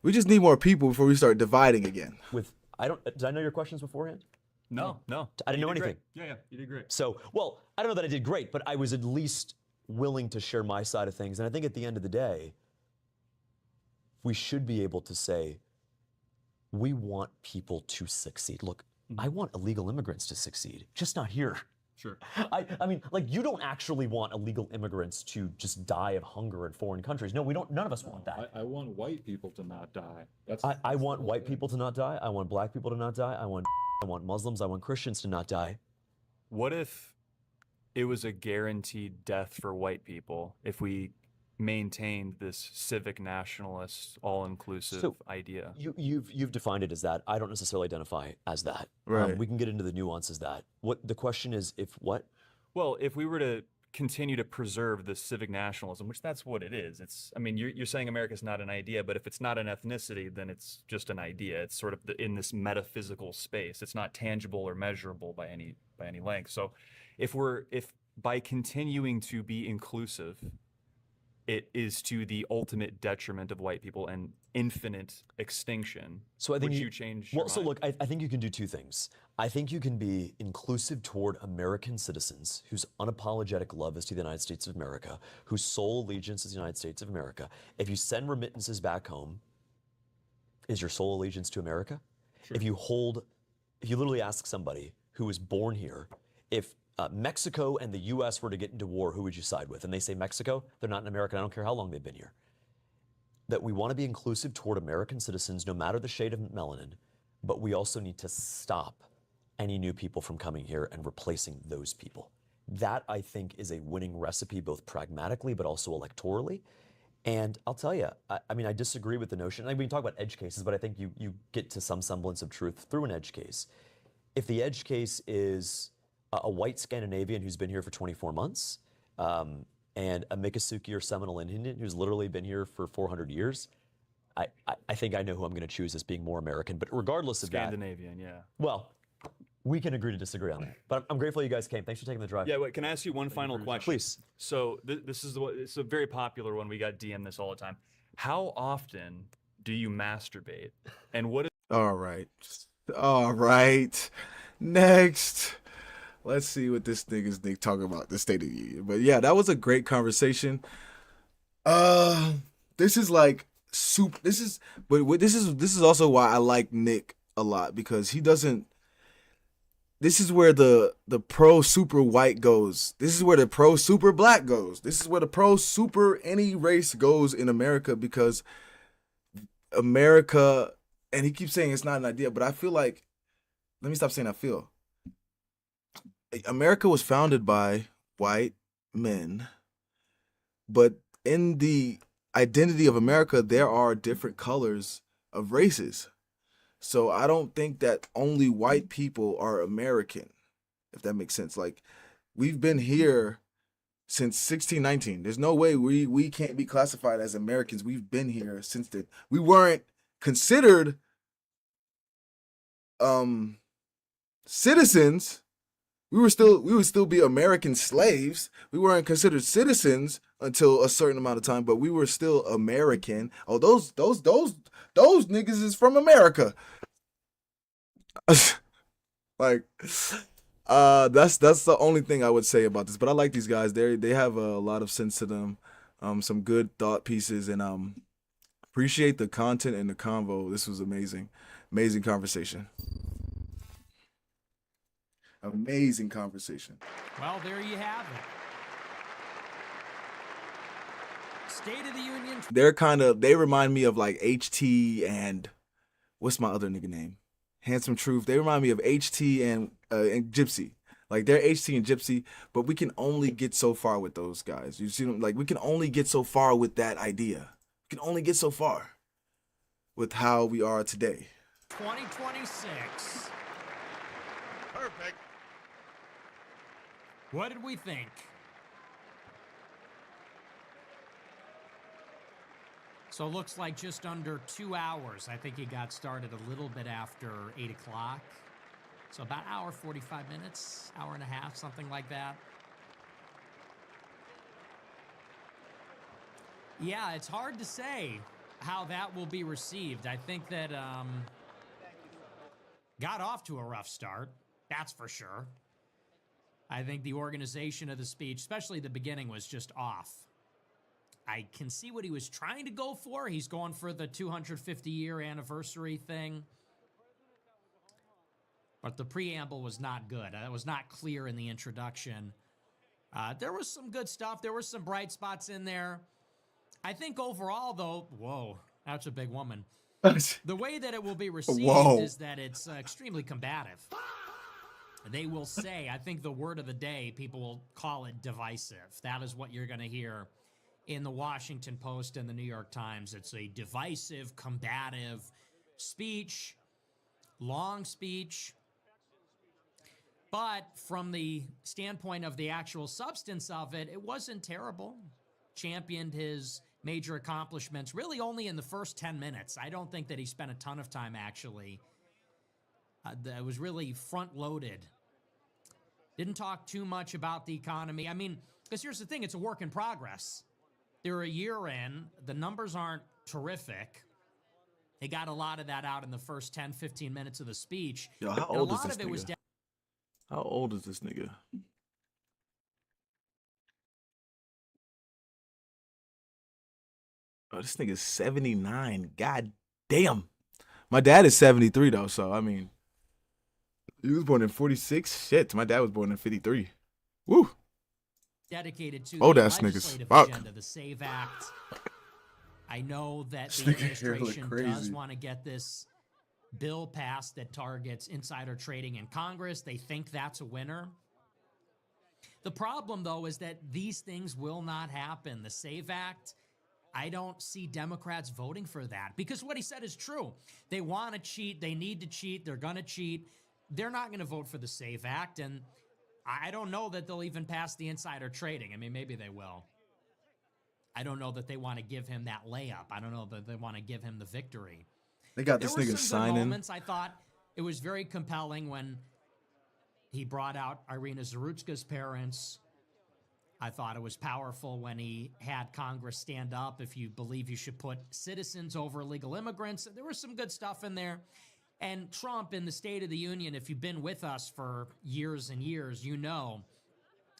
we just need more people before we start dividing again. With I don't. Did I know your questions beforehand? No. I didn't You know did great. anything. Yeah, you did great. So, well, I don't know that I did great, but I was at least willing to share my side of things. And I think at the end of the day, we should be able to say, we want people to succeed. Look, I want illegal immigrants to succeed, just not here. Sure. I mean, like, you don't actually want illegal immigrants to just die of hunger in foreign countries. No, we don't. None of us want that. I want white people to not die. I want white people to not die. I want black people to not die. I want Muslims. I want Christians to not die. What if it was a guaranteed death for white people if we maintained this civic nationalist, all-inclusive idea? You've defined it as that. I don't necessarily identify as that. Right. We can get into the nuances that. What the question is, if what? Well, if we were to continue to preserve this civic nationalism, which that's what it is. I mean, you're saying America's not an idea, but if it's not an ethnicity, then it's just an idea. It's sort of in this metaphysical space. It's not tangible or measurable by any length. So if by continuing to be inclusive, it is to the ultimate detriment of white people and infinite extinction. So I think would you change? Well, your so mind? look, I think you can do two things. I think you can be inclusive toward American citizens whose unapologetic love is to the United States of America, whose sole allegiance is the United States of America. If you send remittances back home, is your sole allegiance to America? Sure. If you literally ask somebody who was born here, if Mexico and the U.S. were to get into war, who would you side with? And they say Mexico, they're not an American. I don't care how long they've been here. That we want to be inclusive toward American citizens, no matter the shade of melanin, but we also need to stop any new people from coming here and replacing those people. That, I think, is a winning recipe, both pragmatically but also electorally. And I'll tell you, I mean, I disagree with the notion. I mean, we can talk about edge cases, but I think you get to some semblance of truth through an edge case. If the edge case is a white Scandinavian who's been here for 24 months, and a Miccosukee or Seminole Indian who's literally been here for 400 years, I think I know who I'm going to choose as being more American. But regardless of Scandinavian, yeah. well, we can agree to disagree on that. But I'm grateful you guys came. Thanks for taking the drive. Yeah, wait, can I ask you one final question? Please. So it's a very popular one. We got DM this all the time. How often do you masturbate? And what is All right. Next. Let's see what this nigga's talking about, the State of the Union. But yeah, that was a great conversation. This is like soup. This is also why I like Nick a lot, because he doesn't. This is where the pro super white goes. This is where the pro super black goes. This is where the pro super any race goes in America, because America, and he keeps saying it's not an idea, but I feel like, let me stop saying I feel. America was founded by white men, but in the identity of America, there are different colors of races. So I don't think that only white people are American, if that makes sense. Like, we've been here since 1619. There's no way we can't be classified as Americans. We've been here since then. We weren't considered citizens. We would still be American slaves. We weren't considered citizens until a certain amount of time, but we were still American. Oh, those niggas is from America. Like, that's the only thing I would say about this. But I like these guys. They have a lot of sense to them. Some good thought pieces, and appreciate the content and the convo. This was amazing conversation. Amazing conversation. Well, there you have it. State of the Union. They remind me of like HT and what's my other nigga name? Handsome Truth. They remind me of HT and Gypsy. Like, they're HT and Gypsy, but we can only get so far with those guys. You see them? Like, we can only get so far with that idea. We can only get so far with how we are today. 2026. Perfect. What did we think? So it looks like just under 2 hours. I think he got started a little bit after 8 o'clock. So about hour 45 minutes, hour and a half, something like that. Yeah, it's hard to say how that will be received. I think that got off to a rough start. That's for sure. I think the organization of the speech, especially the beginning, was just off. I can see what he was trying to go for. He's going for the 250-year anniversary thing. But the preamble was not good. That was not clear in the introduction. There was some good stuff. There were some bright spots in there. I think overall, though, whoa, that's a big woman. The way that it will be received is that it's extremely combative. They will say, I think the word of the day, people will call it divisive. That is what you're going to hear in the Washington Post and the New York Times. It's a divisive, combative speech, long speech. But from the standpoint of the actual substance of it, it wasn't terrible. Championed his major accomplishments really only in the first 10 minutes. I don't think that he spent a ton of time, actually. It was really front-loaded. Didn't talk too much about the economy. I mean, because here's the thing, it's a work in progress. They're a year in. The numbers aren't terrific. They got a lot of that out in the first 10, 15 minutes of the speech. Yo, how And old a is lot this of it was nigga? How old is this nigga? Oh, this nigga's 79. God damn. My dad is 73 though, so I mean, he was born in 46. Shit, my dad was born in 53. Woo. dedicated to Old the ass niggas. legislative Fuck. agenda, the SAVE Act. I know that This the nigga here look administration does crazy. want to get this bill passed that targets insider trading in Congress. They think that's a winner. The problem, though, is that these things will not happen. The SAVE Act, I don't see Democrats voting for that because what he said is true. They want to cheat. They need to cheat. They're going to cheat. They're not going to vote for the SAVE Act, and I don't know that they'll even pass the insider trading. I mean, maybe they will. I don't know that they want to give him that layup. I don't know that they want to give him the victory. They got There this were nigga some good signing. moments. I thought it was very compelling when he brought out Irina Zarutska's parents. I thought it was powerful when he had Congress stand up if you believe you should put citizens over illegal immigrants. There was some good stuff in there. And Trump in the State of the Union, if you've been with us for years and years, you know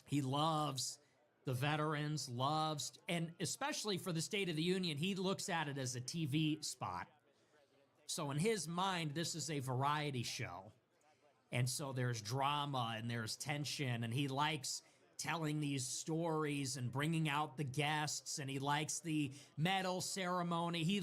he loves the veterans, and especially for the State of the Union, he looks at it as a TV spot. So in his mind, this is a variety show. And so there's drama and there's tension, and he likes telling these stories and bringing out the guests, and he likes the medal ceremony. He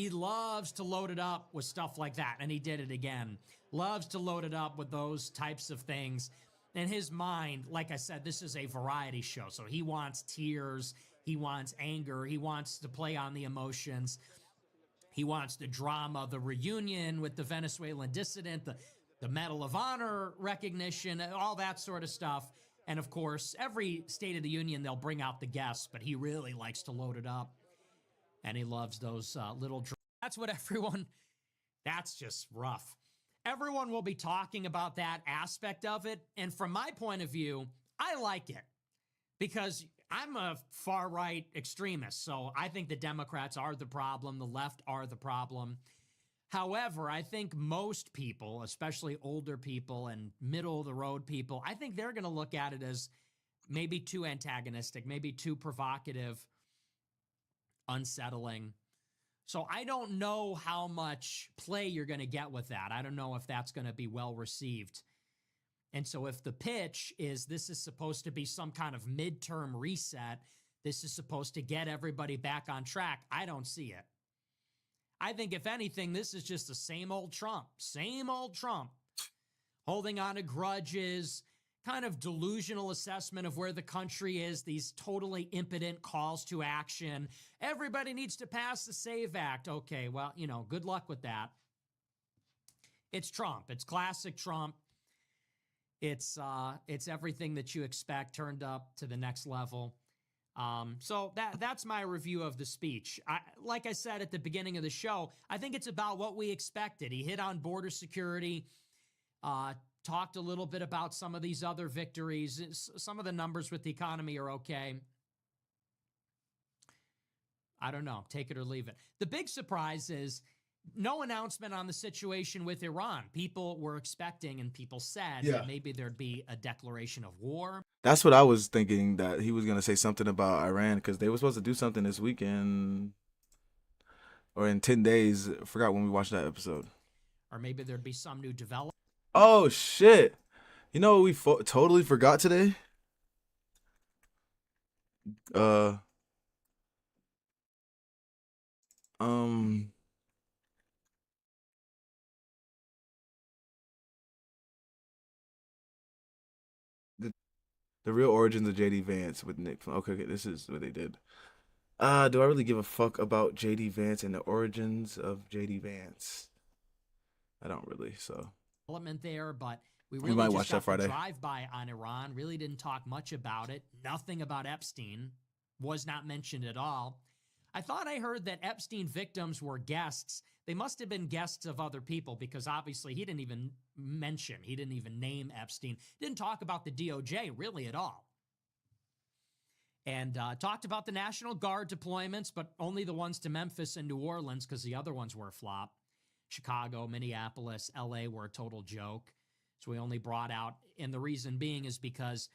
loves to load it up with stuff like that, and he did it again. Loves to load it up with those types of things. In his mind, like I said, this is a variety show, so he wants tears, he wants anger, he wants to play on the emotions, he wants the drama, the reunion with the Venezuelan dissident, the Medal of Honor recognition, all that sort of stuff. And of course, every State of the Union, they'll bring out the guests, but he really likes to load it up. And he loves those little... That's what everyone... That's just rough. Everyone will be talking about that aspect of it. And from my point of view, I like it. Because I'm a far-right extremist. So I think the Democrats are the problem. The left are the problem. However, I think most people, especially older people and middle-of-the-road people, I think they're going to look at it as maybe too antagonistic, maybe too provocative, unsettling. So I don't know how much play you're going to get with that. I don't know if that's going to be well-received. And so if the pitch is this is supposed to be some kind of midterm reset, this is supposed to get everybody back on track, I don't see it. I think, if anything, this is just the same old Trump, holding on to grudges, kind of delusional assessment of where the country is, these totally impotent calls to action. Everybody needs to pass the SAVE Act. Okay, well, good luck with that. It's Trump. It's classic Trump. It's everything that you expect turned up to the next level. So that's my review of the speech. Like I said at the beginning of the show, I think it's about what we expected. He hit on border security, talked a little bit about some of these other victories. Some of the numbers with the economy are okay. I don't know. Take it or leave it. The big surprise is No announcement on the situation with Iran. People were expecting and people said Yeah. that maybe there'd be a declaration of war. That's what I was thinking, that he was gonna say something about Iran, because they were supposed to do something this weekend or in 10 days. I forgot when we watched that episode. Or maybe there'd be some new development. Oh shit! You know what we totally forgot today? Uh, um, the real origins of JD Vance with Nick. Okay, this is what they did. Do I really give a fuck about JD Vance and the origins of JD Vance? I don't really. So There, but we We really might just watch got that Friday. the drive-by on Iran. Really didn't talk much about it. Nothing about Epstein was not mentioned at all. I thought I heard that Epstein victims were guests. They must have been guests of other people because obviously he didn't even name Epstein. Didn't talk about the DOJ really at all. And talked about the National Guard deployments, but only the ones to Memphis and New Orleans because the other ones were a flop. Chicago, Minneapolis, LA were a total joke. So we only brought out, and the reason being is because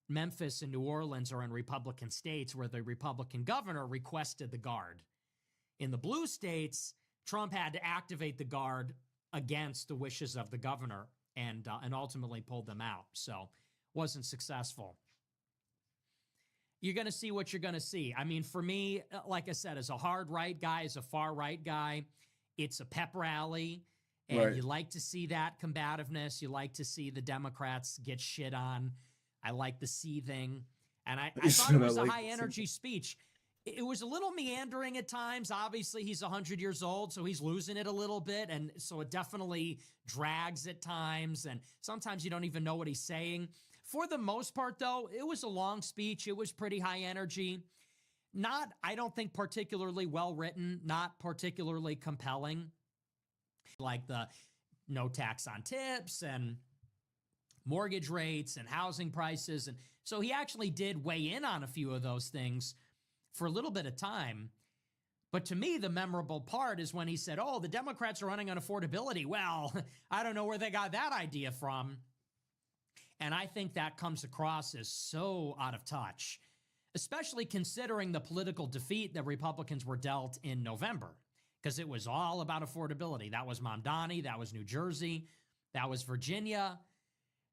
Memphis and New Orleans are in Republican states where the Republican governor requested the Guard. In the blue states, Trump had to activate the Guard against the wishes of the governor and ultimately pulled them out. So wasn't successful. You're going to see what you're going to see. I mean, for me, like I said, as a hard right guy, as a far right guy, it's a pep rally. And Right. you like to see that combativeness. You like to see the Democrats get shit on. I like the seething. And I thought it was a high energy speech. It was a little meandering at times. Obviously, he's 100 years old, so he's losing it a little bit. And so it definitely drags at times. And sometimes you don't even know what he's saying. For the most part, though, it was a long speech. It was pretty high energy. Not, I don't think, particularly well written, not particularly compelling. Like the no tax on tips and mortgage rates and housing prices. And so he actually did weigh in on a few of those things for a little bit of time. But to me, the memorable part is when he said, oh, the Democrats are running on affordability. Well, I don't know where they got that idea from. And I think that comes across as so out of touch, especially considering the political defeat that Republicans were dealt in November, because it was all about affordability. That was Mamdani, that was New Jersey, that was Virginia.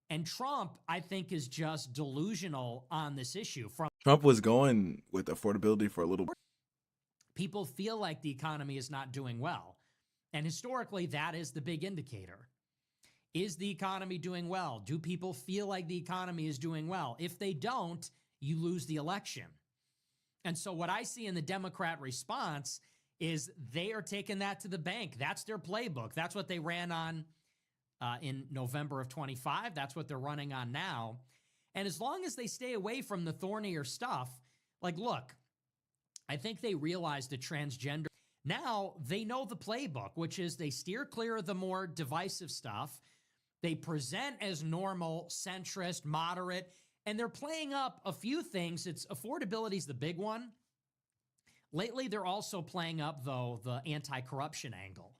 And Trump, I think, is just delusional on this issue. Trump was going with affordability for a little. People feel like the economy is not doing well. And historically, that is the big indicator. Is the economy doing well? Do people feel like the economy is doing well? If they don't, you lose the election. And so what I see in the Democrat response is they are taking that to the bank. That's their playbook. That's what they ran on in November of 25. That's what they're running on now. And as long as they stay away from the thornier stuff, like, look, I think they realize the transgender. Now they know the playbook, which is they steer clear of the more divisive stuff. They present as normal, centrist, moderate, and they're playing up a few things. It's affordability is the big one. Lately, they're also playing up, though, the anti-corruption angle.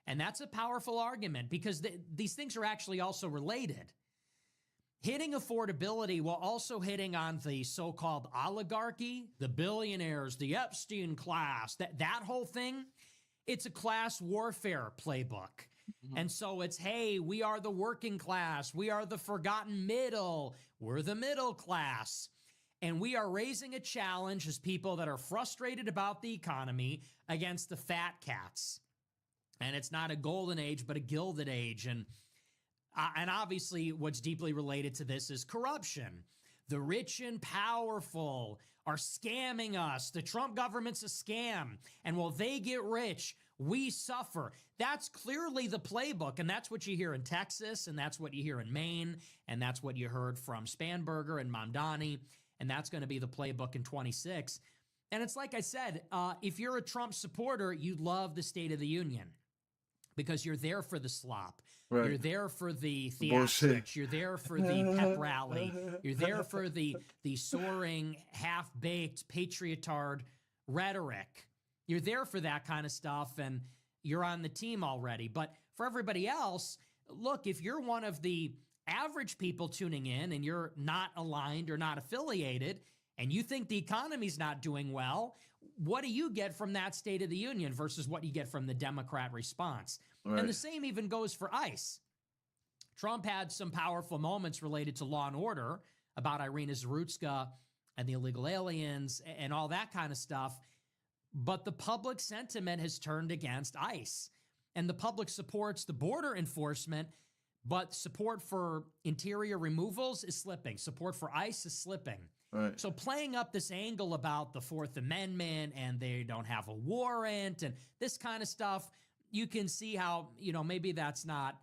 And that's a powerful argument because these things are actually also related. Hitting affordability while also hitting on the so-called oligarchy, the billionaires, the Epstein class, that whole thing, it's a class warfare playbook. And so it's, hey, we are the working class. We are the forgotten middle. We're the middle class. And we are raising a challenge as people that are frustrated about the economy against the fat cats. And it's not a golden age, but a gilded age. And obviously what's deeply related to this is corruption. The rich and powerful are scamming us. The Trump government's a scam. And while they get rich, we suffer. That's clearly the playbook. And that's what you hear in Texas. And that's what you hear in Maine. And that's what you heard from Spanberger and Mamdani. And that's going to be the playbook in 26. And it's like I said, if you're a Trump supporter, you love the State of the Union because you're there for the slop. Right. You're there for the Bullshit. theatrics. You're there for the pep rally. You're there for the soaring, half-baked, patriotard rhetoric. You're there for that kind of stuff. And you're on the team already. But for everybody else, look, if you're one of the average people tuning in and you're not aligned or not affiliated, and you think the economy's not doing well, what do you get from that State of the Union versus what you get from the Democrat response? Right. And the same even goes for ICE. Trump had some powerful moments related to law and order about Irina Zarutska and the illegal aliens and all that kind of stuff. But the public sentiment has turned against ICE. And the public supports the border enforcement, but support for interior removals is slipping. Support for ICE is slipping. Right. So playing up this angle about the Fourth Amendment and they don't have a warrant and this kind of stuff, you can see how, maybe that's not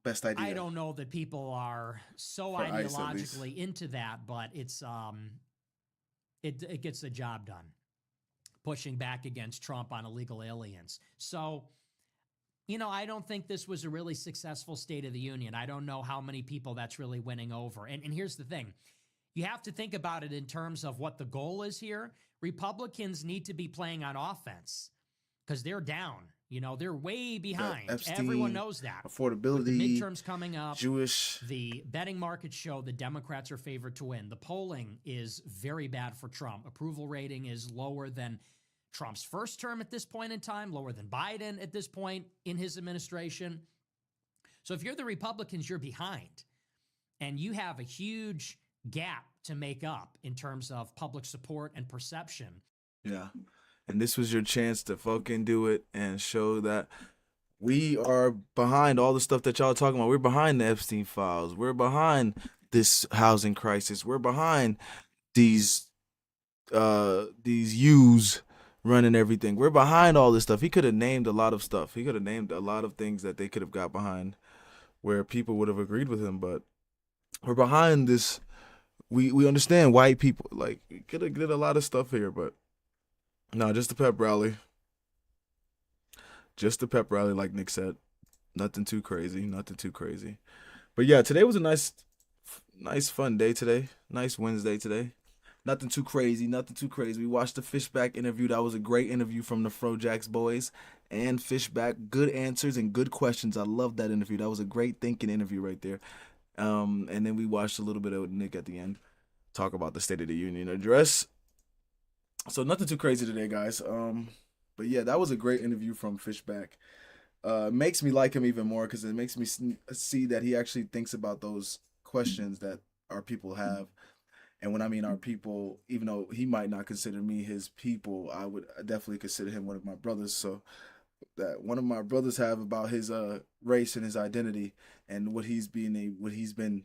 Best idea. I don't know that people are so For ICE, at ideologically into that, but it's it gets the job done, pushing back against Trump on illegal aliens. So, I don't think this was a really successful State of the Union. I don't know how many people that's really winning over. And here's the thing. You have to think about it in terms of what the goal is here. Republicans need to be playing on offense because they're down. They're way behind. Epstein, everyone knows that. Affordability. With the midterms coming up. Jewish. The betting markets show the Democrats are favored to win. The polling is very bad for Trump. Approval rating is lower than Trump's first term at this point in time, lower than Biden at this point in his administration. So if you're the Republicans, you're behind. And you have a huge gap to make up in terms of public support and perception. Yeah. And this was your chance to fucking do it and show that we are behind all the stuff that y'all talking about. We're behind the Epstein files. We're behind this housing crisis. We're behind these U's running everything. We're behind all this stuff. He could have named a lot of stuff. He could have named a lot of things that they could have got behind where people would have agreed with him. But we're behind this. We understand white people. Like, we could have did a lot of stuff here, but no, just a pep rally. Just a pep rally, like Nick said. Nothing too crazy. Nothing too crazy. But yeah, today was a nice, fun day today. Nice Wednesday today. Nothing too crazy. Nothing too crazy. We watched the Fishback interview. That was a great interview from the Frojax boys and Fishback. Good answers and good questions. I love that interview. That was a great thinking interview right there. And then we watched a little bit of Nick at the end talk about the State of the Union address. So nothing too crazy today, guys. But yeah, that was a great interview from Fishback. Makes me like him even more because it makes me see that he actually thinks about those questions that our people have. And when I mean our people, even though he might not consider me his people, I would definitely consider him one of my brothers. So that one of my brothers have about his race and his identity and what he's been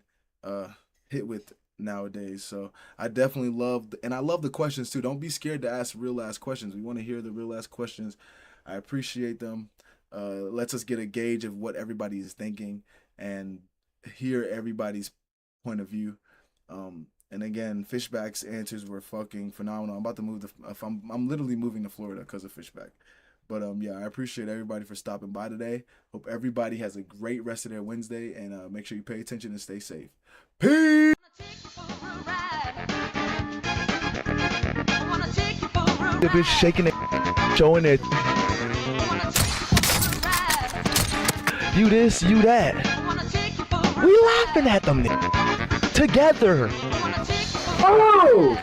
hit with nowadays. So I definitely love the questions too. Don't be scared to ask real ass questions. We want to hear the real ass questions. I appreciate them. Lets us get a gauge of what everybody is thinking and hear everybody's point of view. And again, Fishback's answers were fucking phenomenal. I'm about to move I'm literally moving to Florida because of Fishback. But yeah, I appreciate everybody for stopping by today. Hope everybody has a great rest of their Wednesday, and make sure you pay attention and stay safe. Peace. The bitch shaking it, showing it. You this, you that. We laughing at them together. Oh!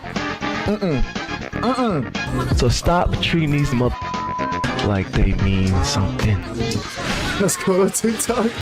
So stop treating these like they mean something. Let's go to TikTok.